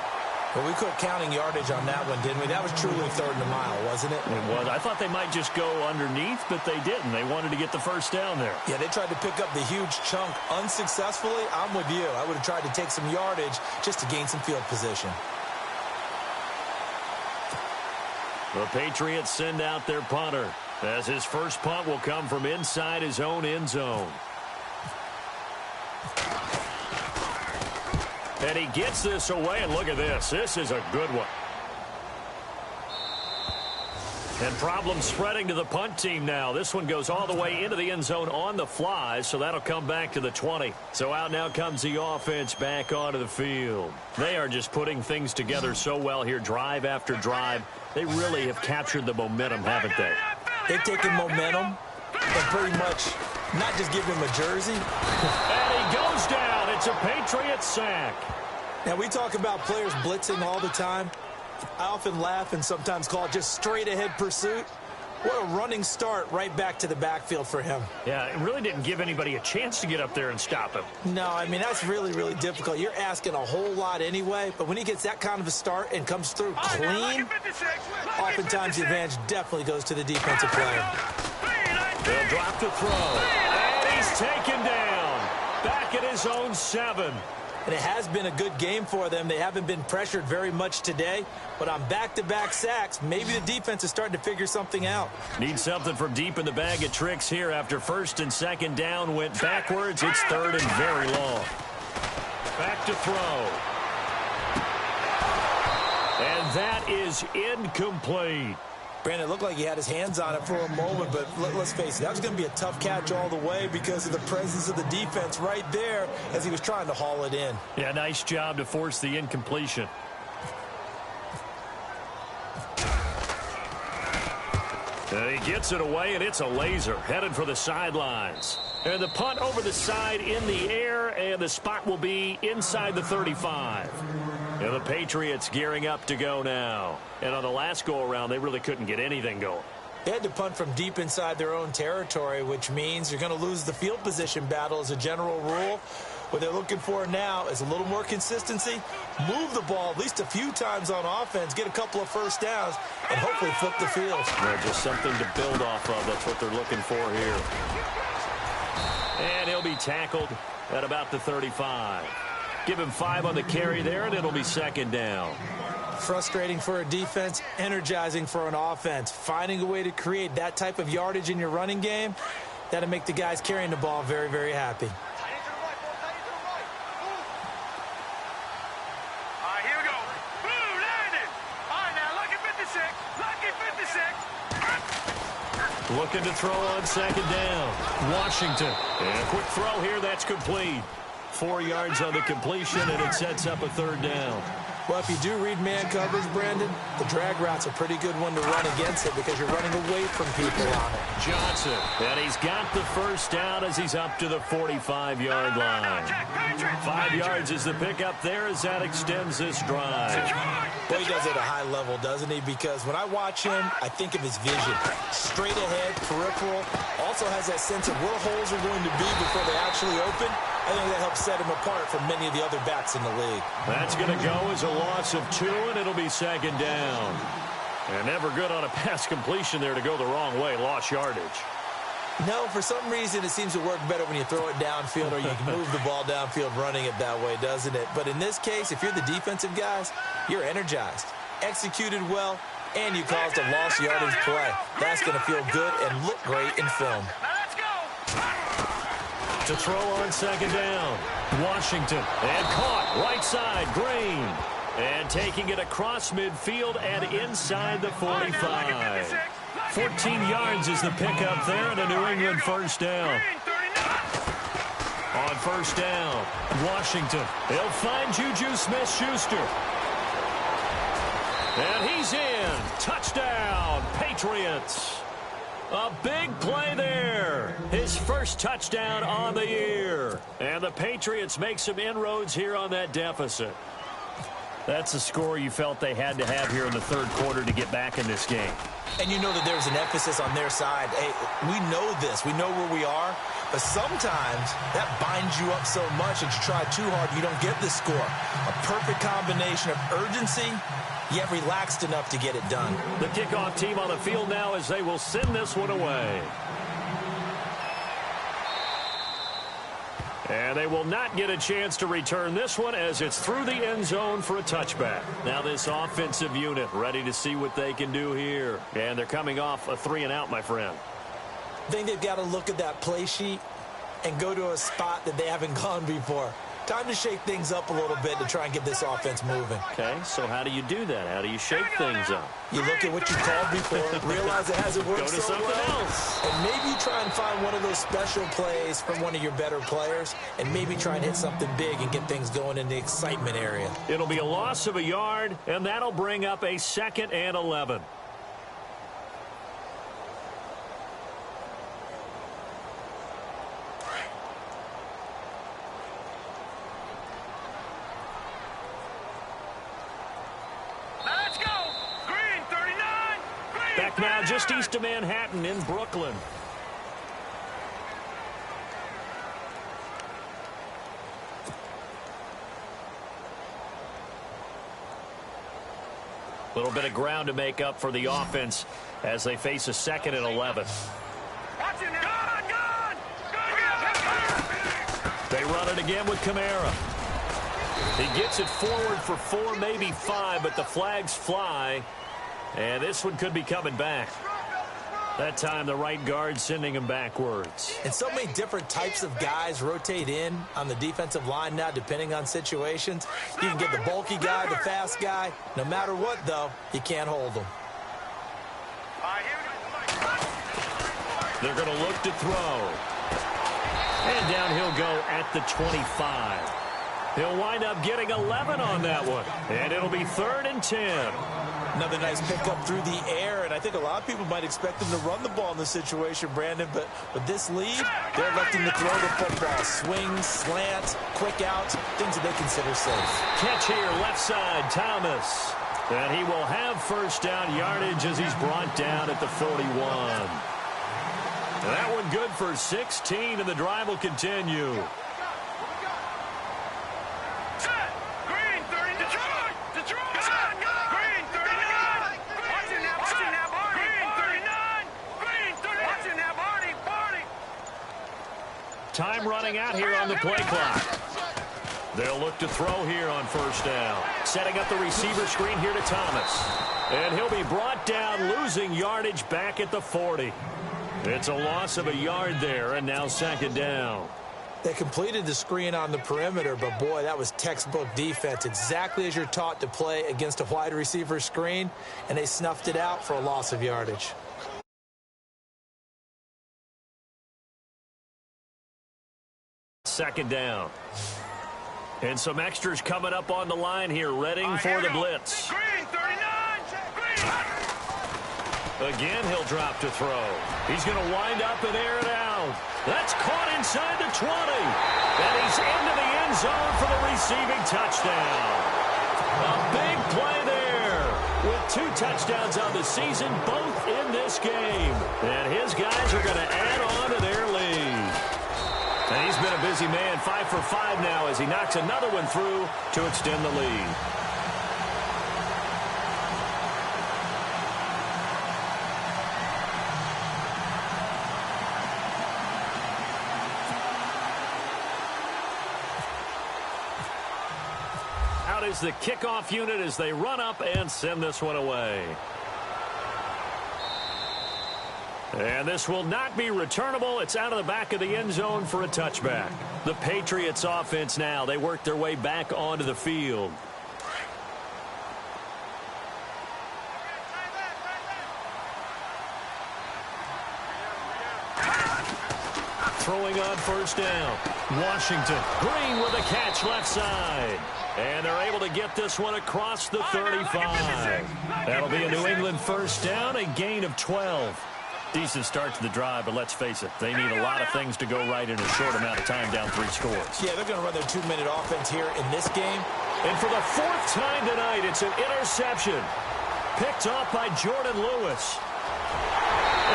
Well, we quit counting yardage on that one, didn't we? That was truly 3rd and a mile, wasn't it? It was. I thought they might just go underneath, but they didn't. They wanted to get the 1st down there. Yeah, they tried to pick up the huge chunk unsuccessfully. I'm with you. I would have tried to take some yardage just to gain some field position. The Patriots send out their punter, as his first punt will come from inside his own end zone. And he gets this away, and look at this. This is a good one. And problems spreading to the punt team now. This one goes all the way into the end zone on the fly, so that'll come back to the 20. So out now comes the offense back onto the field. They are just putting things together so well here, drive after drive. They really have captured the momentum, haven't they? They've taken momentum and pretty much not just give him a jersey. And he goes down. It's a Patriot sack. Now, we talk about players blitzing all the time. I often laugh and sometimes call it just straight-ahead pursuit. What a running start right back to the backfield for him. Yeah, it really didn't give anybody a chance to get up there and stop him. No, I mean, that's really, really difficult. You're asking a whole lot anyway, but when he gets that kind of a start and comes through clean, oftentimes the advantage definitely goes to the defensive player. They'll drop the throw, and he's taken down. Back at his own 7. and it has been a good game for them. They haven't been pressured very much today, but on back-to-back sacks, maybe the defense is starting to figure something out. Need something from deep in the bag of tricks here after first and second down went backwards. It's third and very long. Back to throw. And that is incomplete. Brandon, it looked like he had his hands on it for a moment, but let's face it, that was going to be a tough catch all the way because of the presence of the defense right there as he was trying to haul it in. Yeah, nice job to force the incompletion. And he gets it away, and it's a laser headed for the sidelines. And the punt over the side in the air, and the spot will be inside the 35. And the Patriots gearing up to go now. And on the last go-around, they really couldn't get anything going. They had to punt from deep inside their own territory, which means you're going to lose the field position battle as a general rule. What they're looking for now is a little more consistency, move the ball at least a few times on offense, get a couple of first downs, and hopefully flip the field. Yeah, just something to build off of. That's what they're looking for here. And he'll be tackled at about the 35. Give him 5 on the carry there, and it'll be second down. Frustrating for a defense, energizing for an offense. Finding a way to create that type of yardage in your running game, that'll make the guys carrying the ball very, very happy. Looking to throw on second down. Washington. And a quick throw here. That's complete. 4 yards on the completion, and it sets up a third down. Well, if you do read man coverage, Brandon, the drag route's a pretty good one to run against it because you're running away from people on it. Johnson. And he's got the first down as he's up to the 45-yard line. 5 yards is the pickup there as that extends this drive. Well, he does it at a high level, doesn't he? Because when I watch him, I think of his vision. Straight ahead, peripheral. Also has that sense of where holes are going to be before they actually open. I think that helps set him apart from many of the other backs in the league. That's going to go as a loss of 2, and it'll be second down. And never good on a pass completion there to go the wrong way. Lost yardage. No, for some reason it seems to work better when you throw it downfield or you can move the ball downfield running it that way, doesn't it? But in this case, if you're the defensive guys, you're energized, executed well, and you caused a lost yardage play. That's going to feel good and look great in film. To throw on second down, Washington, and caught right side, Green, and taking it across midfield and inside the 45. 14 yards is the pickup there, and a New England first down. On first down, Washington, they'll find Juju Smith-Schuster. And he's in. Touchdown, Patriots. A big play there. His first touchdown on the year. And the Patriots make some inroads here on that deficit. That's a score you felt they had to have here in the third quarter to get back in this game. And you know that there's an emphasis on their side. Hey, we know this. We know where we are. But sometimes that binds you up so much that you try too hard, you don't get the score. A perfect combination of urgency, yet relaxed enough to get it done. The kickoff team on the field now as they will send this one away. And they will not get a chance to return this one as it's through the end zone for a touchback. Now this offensive unit ready to see what they can do here. And they're coming off a 3-and-out, my friend. I think they've got to look at that play sheet and go to a spot that they haven't gone before. Time to shake things up a little bit to try and get this offense moving. Okay, so how do you do that? How do you shake things up? You look at what you called before, realize it hasn't worked Go to so something well, else. and maybe try and find one of those special plays from one of your better players, and maybe try and hit something big and get things going in the excitement area. It'll be a loss of a yard, and that'll bring up a 2nd and 11. Back now just east of Manhattan in Brooklyn. A little bit of ground to make up for the offense as they face a 2nd and 11. They run it again with Kamara. He gets it forward for 4, maybe 5, but the flags fly. And this one could be coming back. That time, the right guard sending him backwards. And so many different types of guys rotate in on the defensive line now, depending on situations. You can get the bulky guy, the fast guy. No matter what, though, you can't hold them. They're going to look to throw. And down he'll go at the 25. He'll wind up getting 11 on that one. And it'll be 3rd and 10. Another nice pickup through the air, and I think a lot of people might expect them to run the ball in this situation, Brandon, but with this lead, they're electing to throw the football. Swings, slants, quick outs, things that they consider safe. Catch here, left side, Thomas. And he will have first down yardage as he's brought down at the 41. That one good for 16, and the drive will continue. Time running out here on the play clock. They'll look to throw here on first down. Setting up the receiver screen here to Thomas. And he'll be brought down, losing yardage back at the 40. It's a loss of a yard there, and now 2nd down. They completed the screen on the perimeter, but boy, that was textbook defense. Exactly as you're taught to play against a wide receiver screen, and they snuffed it out for a loss of yardage. Second down. And some extras coming up on the line here, readying for the blitz. Again, he'll drop to throw. He's going to wind up and air it out. That's caught inside the 20. And he's into the end zone for the receiving touchdown. A big play there. With 2 touchdowns on the season, both in this game. And his guys are going to add on to their lead. And he's been a busy man, 5 for 5 now as he knocks another one through to extend the lead. Out is the kickoff unit as they run up and send this one away. And this will not be returnable. It's out of the back of the end zone for a touchback. The Patriots offense now. They work their way back onto the field. Throwing on first down. Washington. Green with a catch left side. And they're able to get this one across the 35. That'll be a New England first down, a gain of 12. Decent start to the drive, but let's face it, they need a lot of things to go right in a short amount of time, down 3 scores. Yeah, they're going to run their 2-minute offense here in this game. And for the 4th time tonight, it's an interception. Picked off by Jordan Lewis.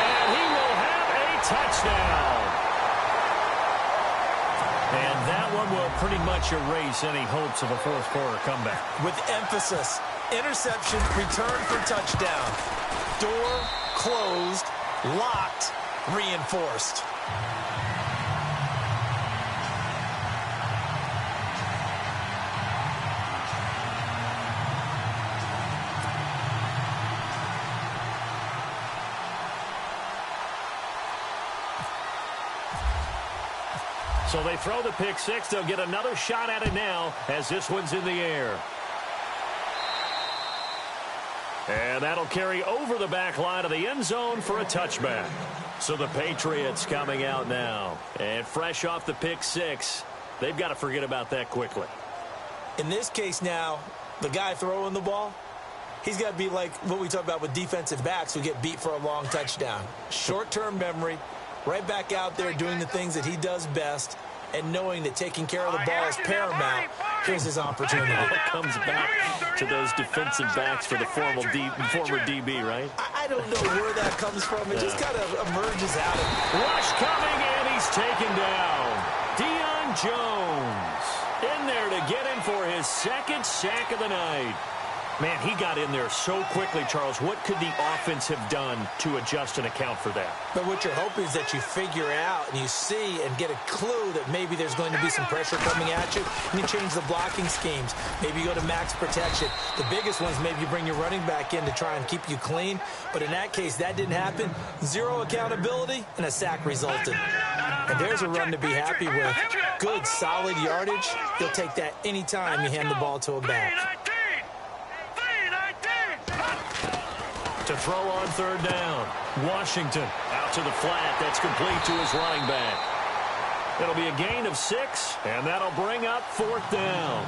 And he will have a touchdown. And that one will pretty much erase any hopes of a 4th quarter comeback. With emphasis, interception, return for touchdown. Door closed. Locked, reinforced. So they throw the pick 6. They'll get another shot at it now as this one's in the air. And that'll carry over the back line of the end zone for a touchback. So the Patriots coming out now. And fresh off the pick 6, they've got to forget about that quickly. In this case now, the guy throwing the ball, he's got to be like what we talk about with defensive backs who get beat for a long touchdown. Short-term memory, right back out there doing the things that he does best, and knowing that taking care of the ball is paramount. Here's his opportunity. It comes back to those defensive backs for the former DB, right? I don't know where that comes from. It just kind of emerges out of it. Rush coming, and he's taken down. Deion Jones in there to get him for his 2nd sack of the night. Man, he got in there so quickly, Charles. What could the offense have done to adjust and account for that? But what you're hoping is that you figure out and you see and get a clue that maybe there's going to be some pressure coming at you, and you change the blocking schemes. Maybe you go to max protection. The biggest ones, maybe you bring your running back in to try and keep you clean. But in that case, that didn't happen. Zero accountability, and a sack resulted. And there's a run to be happy with. Good, solid yardage. You'll take that anytime you hand the ball to a back. To throw on third down. Washington out to the flat. That's complete to his running back. It'll be a gain of 6, and that'll bring up fourth down.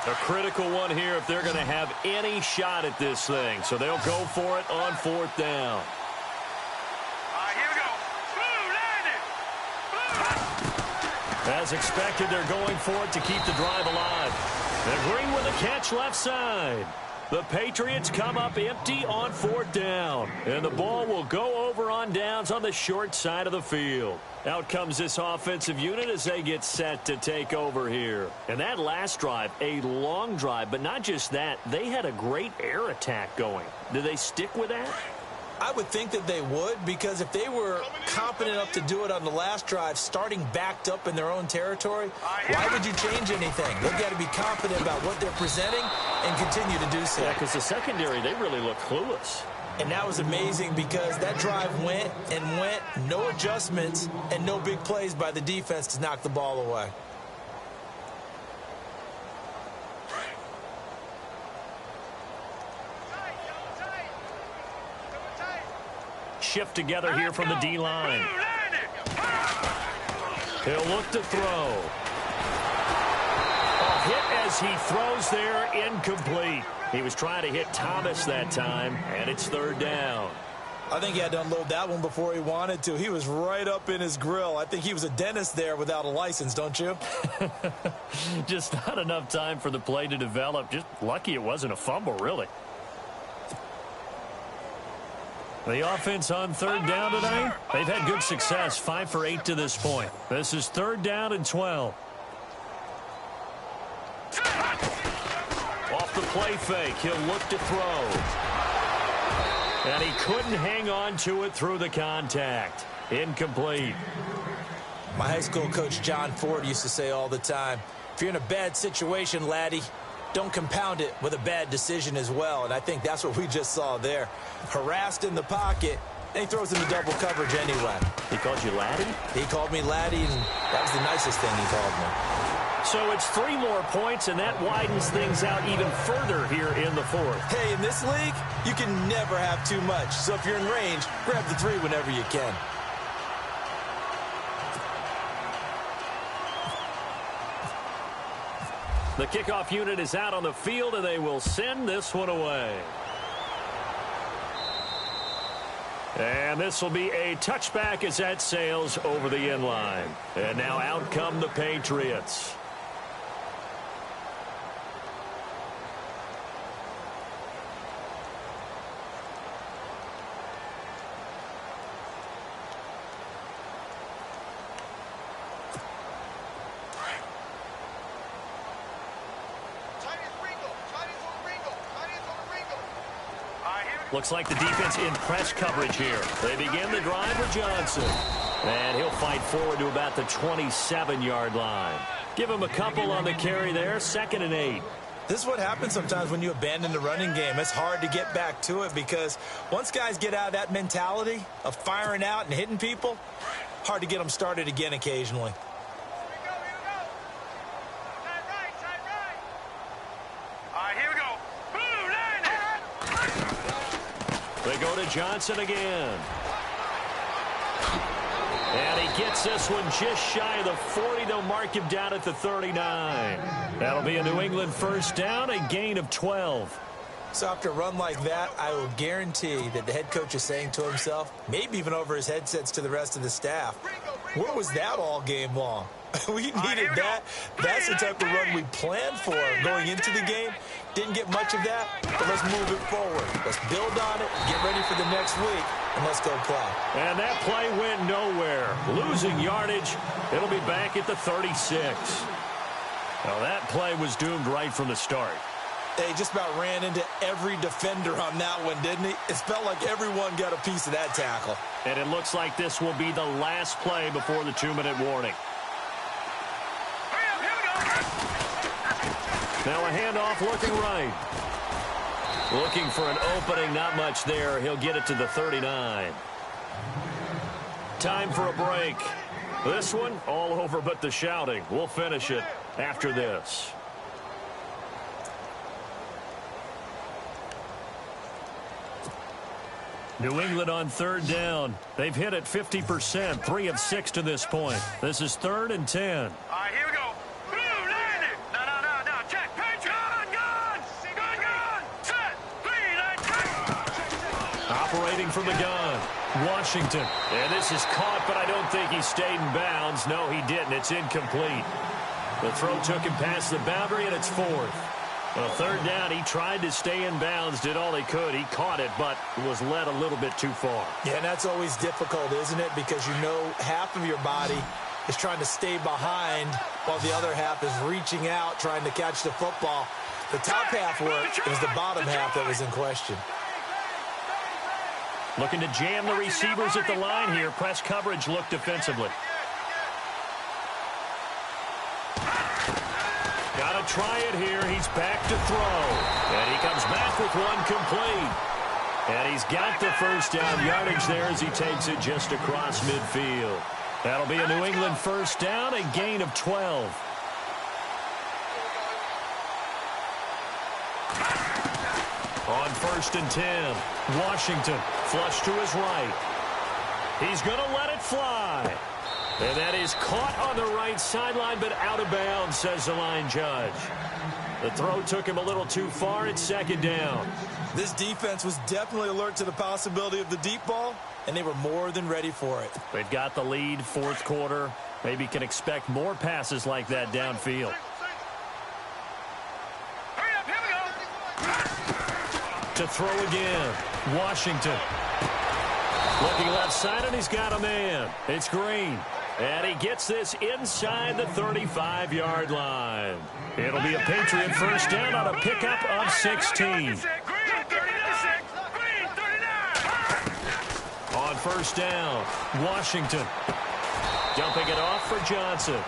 A critical one here if they're going to have any shot at this thing. So they'll go for it on fourth down. Here we go. As expected, they're going for it to keep the drive alive. And Green with a catch left side. The Patriots come up empty on fourth down. And the ball will go over on downs on the short side of the field. Out comes this offensive unit as they get set to take over here. And that last drive, a long drive, but not just that. They had a great air attack going. Do they stick with that? I would think that they would, because if they were competent enough to do it on the last drive, starting backed up in their own territory, why would you change anything? They've got to be confident about what they're presenting and continue to do so. Yeah, because the secondary, they really look clueless. And that was amazing because that drive went and went, no adjustments, and no big plays by the defense to knock the ball away. Shift together here from the D-line. He'll look to throw. A hit as he throws there, incomplete. He was trying to hit Thomas that time, and it's third down. I think he had to unload that one before he wanted to. He was right up in his grill. I think he was a dentist there without a license, don't you? Just not enough time for the play to develop. Just lucky it wasn't a fumble, really. The offense on third down tonight, they've had good success, 5 for 8 to this point. This is third down and 12. Off the play fake, he'll look to throw. And he couldn't hang on to it through the contact. Incomplete. My high school coach, John Ford, used to say all the time, if you're in a bad situation, laddie, don't compound it with a bad decision as well. And I think that's what we just saw there. Harassed in the pocket, and he throws into double coverage anyway. He called you laddie? He called me laddie, and that was the nicest thing he called me. So it's 3 more points, and that widens things out even further here in the fourth. Hey, in this league, you can never have too much. So if you're in range, grab the 3 whenever you can. The kickoff unit is out on the field, and they will send this one away. And this will be a touchback as that sails over the end line. And now out come the Patriots. Looks like the defense in press coverage here. They begin the drive with Johnson. And he'll fight forward to about the 27-yard line. Give him a couple on the carry there, 2nd and 8. This is what happens sometimes when you abandon the running game. It's hard to get back to it because once guys get out of that mentality of firing out and hitting people, hard to get them started again occasionally. They go to Johnson again. And he gets this one just shy of the 40. They'll mark him down at the 39. That'll be a New England first down, a gain of 12. So after a run like that, I will guarantee that the head coach is saying to himself, maybe even over his headsets to the rest of the staff, where was that all game long? We needed that. That's the type of run we planned for going into the game. Didn't get much of that, but let's move it forward. Let's build on it, get ready for the next week, and let's go play. And that play went nowhere. Losing yardage. It'll be back at the 36. Well, that play was doomed right from the start. They just about ran into every defender on that one, didn't he? It felt like everyone got a piece of that tackle. And it looks like this will be the last play before the 2-minute warning. Now a handoff looking right. Looking for an opening, not much there. He'll get it to the 39. Time for a break. This one, all over but the shouting. We'll finish it after this. New England on 3rd down. They've hit it 50%, 3 of 6 to this point. This is 3rd and 10. All right, here we go. Blue, landed. No. Check. Patriot. Gun. Set. 3, 9, 10. Operating from the gun. Washington. And this is caught, but I don't think he stayed in bounds. No, he didn't. It's incomplete. The throw took him past the boundary, and it's 4th. Well, 3rd down, he tried to stay in bounds, did all he could. He caught it, but was led a little bit too far. Yeah, and that's always difficult, isn't it? Because you know half of your body is trying to stay behind while the other half is reaching out, trying to catch the football. The top half worked. It was the bottom half that was in question. Looking to jam the receivers at the line here. Press coverage look defensively. Got to try it here. He's back to throw. And he comes back with one complete. And he's got the first down yardage there as he takes it just across midfield. That'll be a New England first down, a gain of 12. On 1st and 10, Washington flush to his right. He's going to let it fly. And that is caught on the right sideline, but out of bounds, says the line judge. The throw took him a little too far. It's 2nd down. This defense was definitely alert to the possibility of the deep ball, and they were more than ready for it. They've got the lead, 4th quarter. Maybe can expect more passes like that downfield. To throw again, Washington. Looking left side, and he's got a man. It's Green. And he gets this inside the 35-yard line. It'll be a Patriot first down on a pickup of 16. On 1st down, Washington. Dumping it off for Johnson.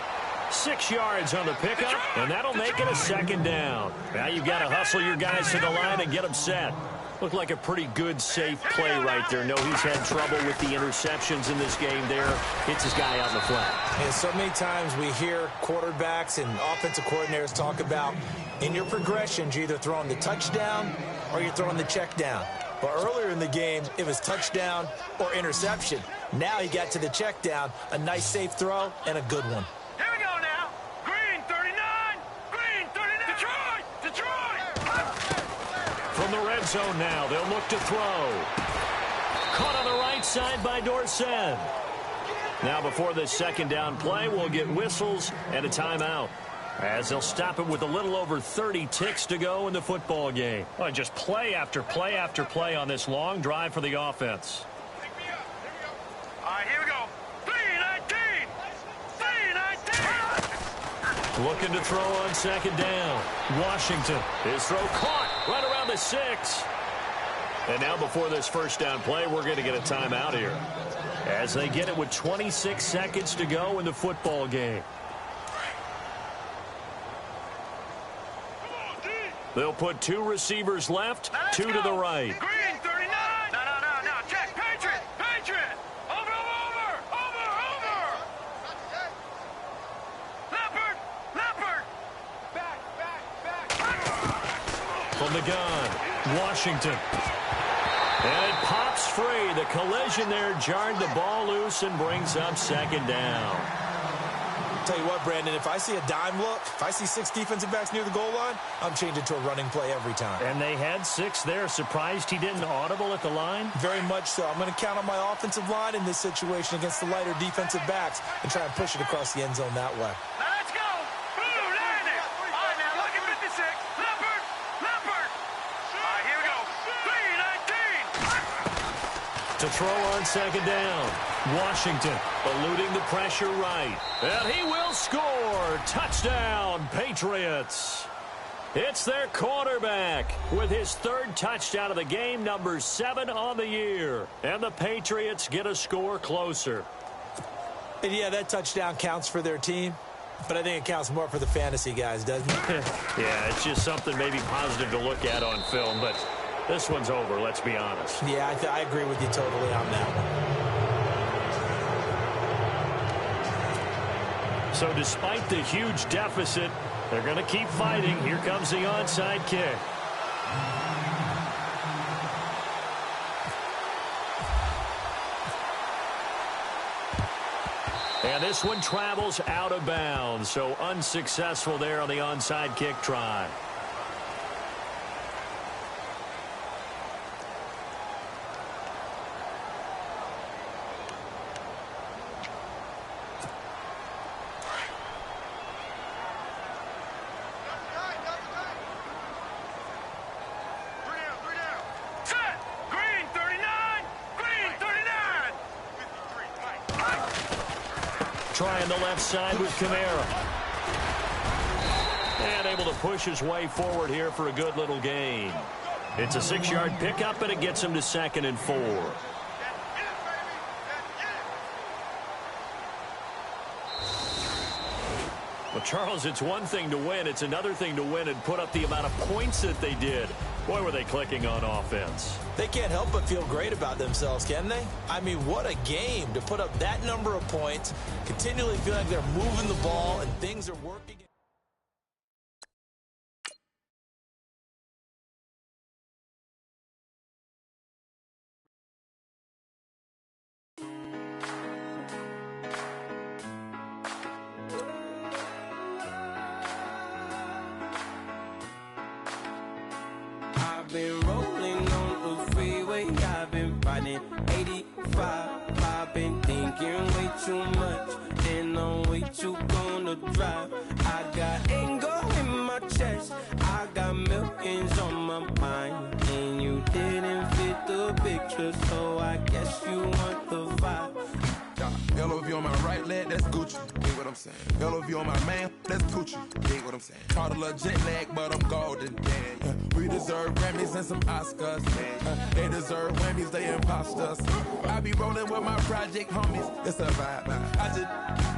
6 yards on the pickup, and that'll make it a 2nd down. Now you've got to hustle your guys to the line and get them set. Looked like a pretty good, safe play right there. No, he's had trouble with the interceptions in this game there. Hits his guy out in the flat. And so many times we hear quarterbacks and offensive coordinators talk about in your progressions, you're either throwing the touchdown or you're throwing the check down. But earlier in the game, it was touchdown or interception. Now he got to the check down, a nice safe throw, and a good one. Here we go now. Green, 39. Green, 39. Detroit. From the red zone now, they'll look to throw. Caught on the right side by Dorsett. Now before this 2nd down play, we'll get whistles and a timeout, as they'll stop it with a little over 30 ticks to go in the football game. Well, just play after play after play on this long drive for the offense. All right, here we go. 3-19. 3-19. Looking to throw on 2nd down. Washington. His throw caught right around the 6. And now before this first down play, we're going to get a timeout here, as they get it with 26 seconds to go in the football game. They'll put 2 receivers left, 2 to the right. Green, 39. No. Check. Patriot. Over. Leopard. Back. From the gun, Washington. And it pops free. The collision there jarred the ball loose and brings up 2nd down. Tell you what, Brandon, if I see a dime look, if I see 6 defensive backs near the goal line, I'm changing to a running play every time. And they had 6 there. Surprised he didn't audible at the line? Very much so. I'm going to count on my offensive line in this situation against the lighter defensive backs and try and push it across the end zone that way. Now let's go. Blue, landing. All right, now look at 56. Leopard. To throw on second down. Washington eluding the pressure right. And he will score. Touchdown, Patriots. It's their quarterback with his third touchdown of the game, number 7 on the year. And the Patriots get a score closer. And yeah, that touchdown counts for their team, but I think it counts more for the fantasy guys, doesn't it? Yeah, it's just something maybe positive to look at on film, but this one's over, let's be honest. Yeah, I agree with you totally on that one. So despite the huge deficit, they're going to keep fighting. Here comes the onside kick. And this one travels out of bounds, so unsuccessful there on the onside kick try. Trying the left side with Kamara. And able to push his way forward here for a good little gain. It's a 6-yard pickup, and it gets him to 2nd and 4. Well, Charles, it's one thing to win. It's another thing to win and put up the amount of points that they did. Boy, were they clicking on offense. They can't help but feel great about themselves, can they? I mean, what a game to put up that number of points, continually feel like they're moving the ball and things are working. I've been rolling on the freeway, I've been riding 85. I've been thinking way too much, and I'm way too gonna drive. I got anger in my chest, I got millions on my mind, and you didn't fit the picture, so I guess you want the vibe. LOV on my right leg, that's Gucci. Dig what I'm saying. LOV on my man, that's Gucci. Dig what I'm saying. Caught a little jet lag, but I'm golden. Yeah. We deserve Grammys and some Oscars. They deserve Whammies, they imposters. I be rolling with my project homies. It's a vibe. I just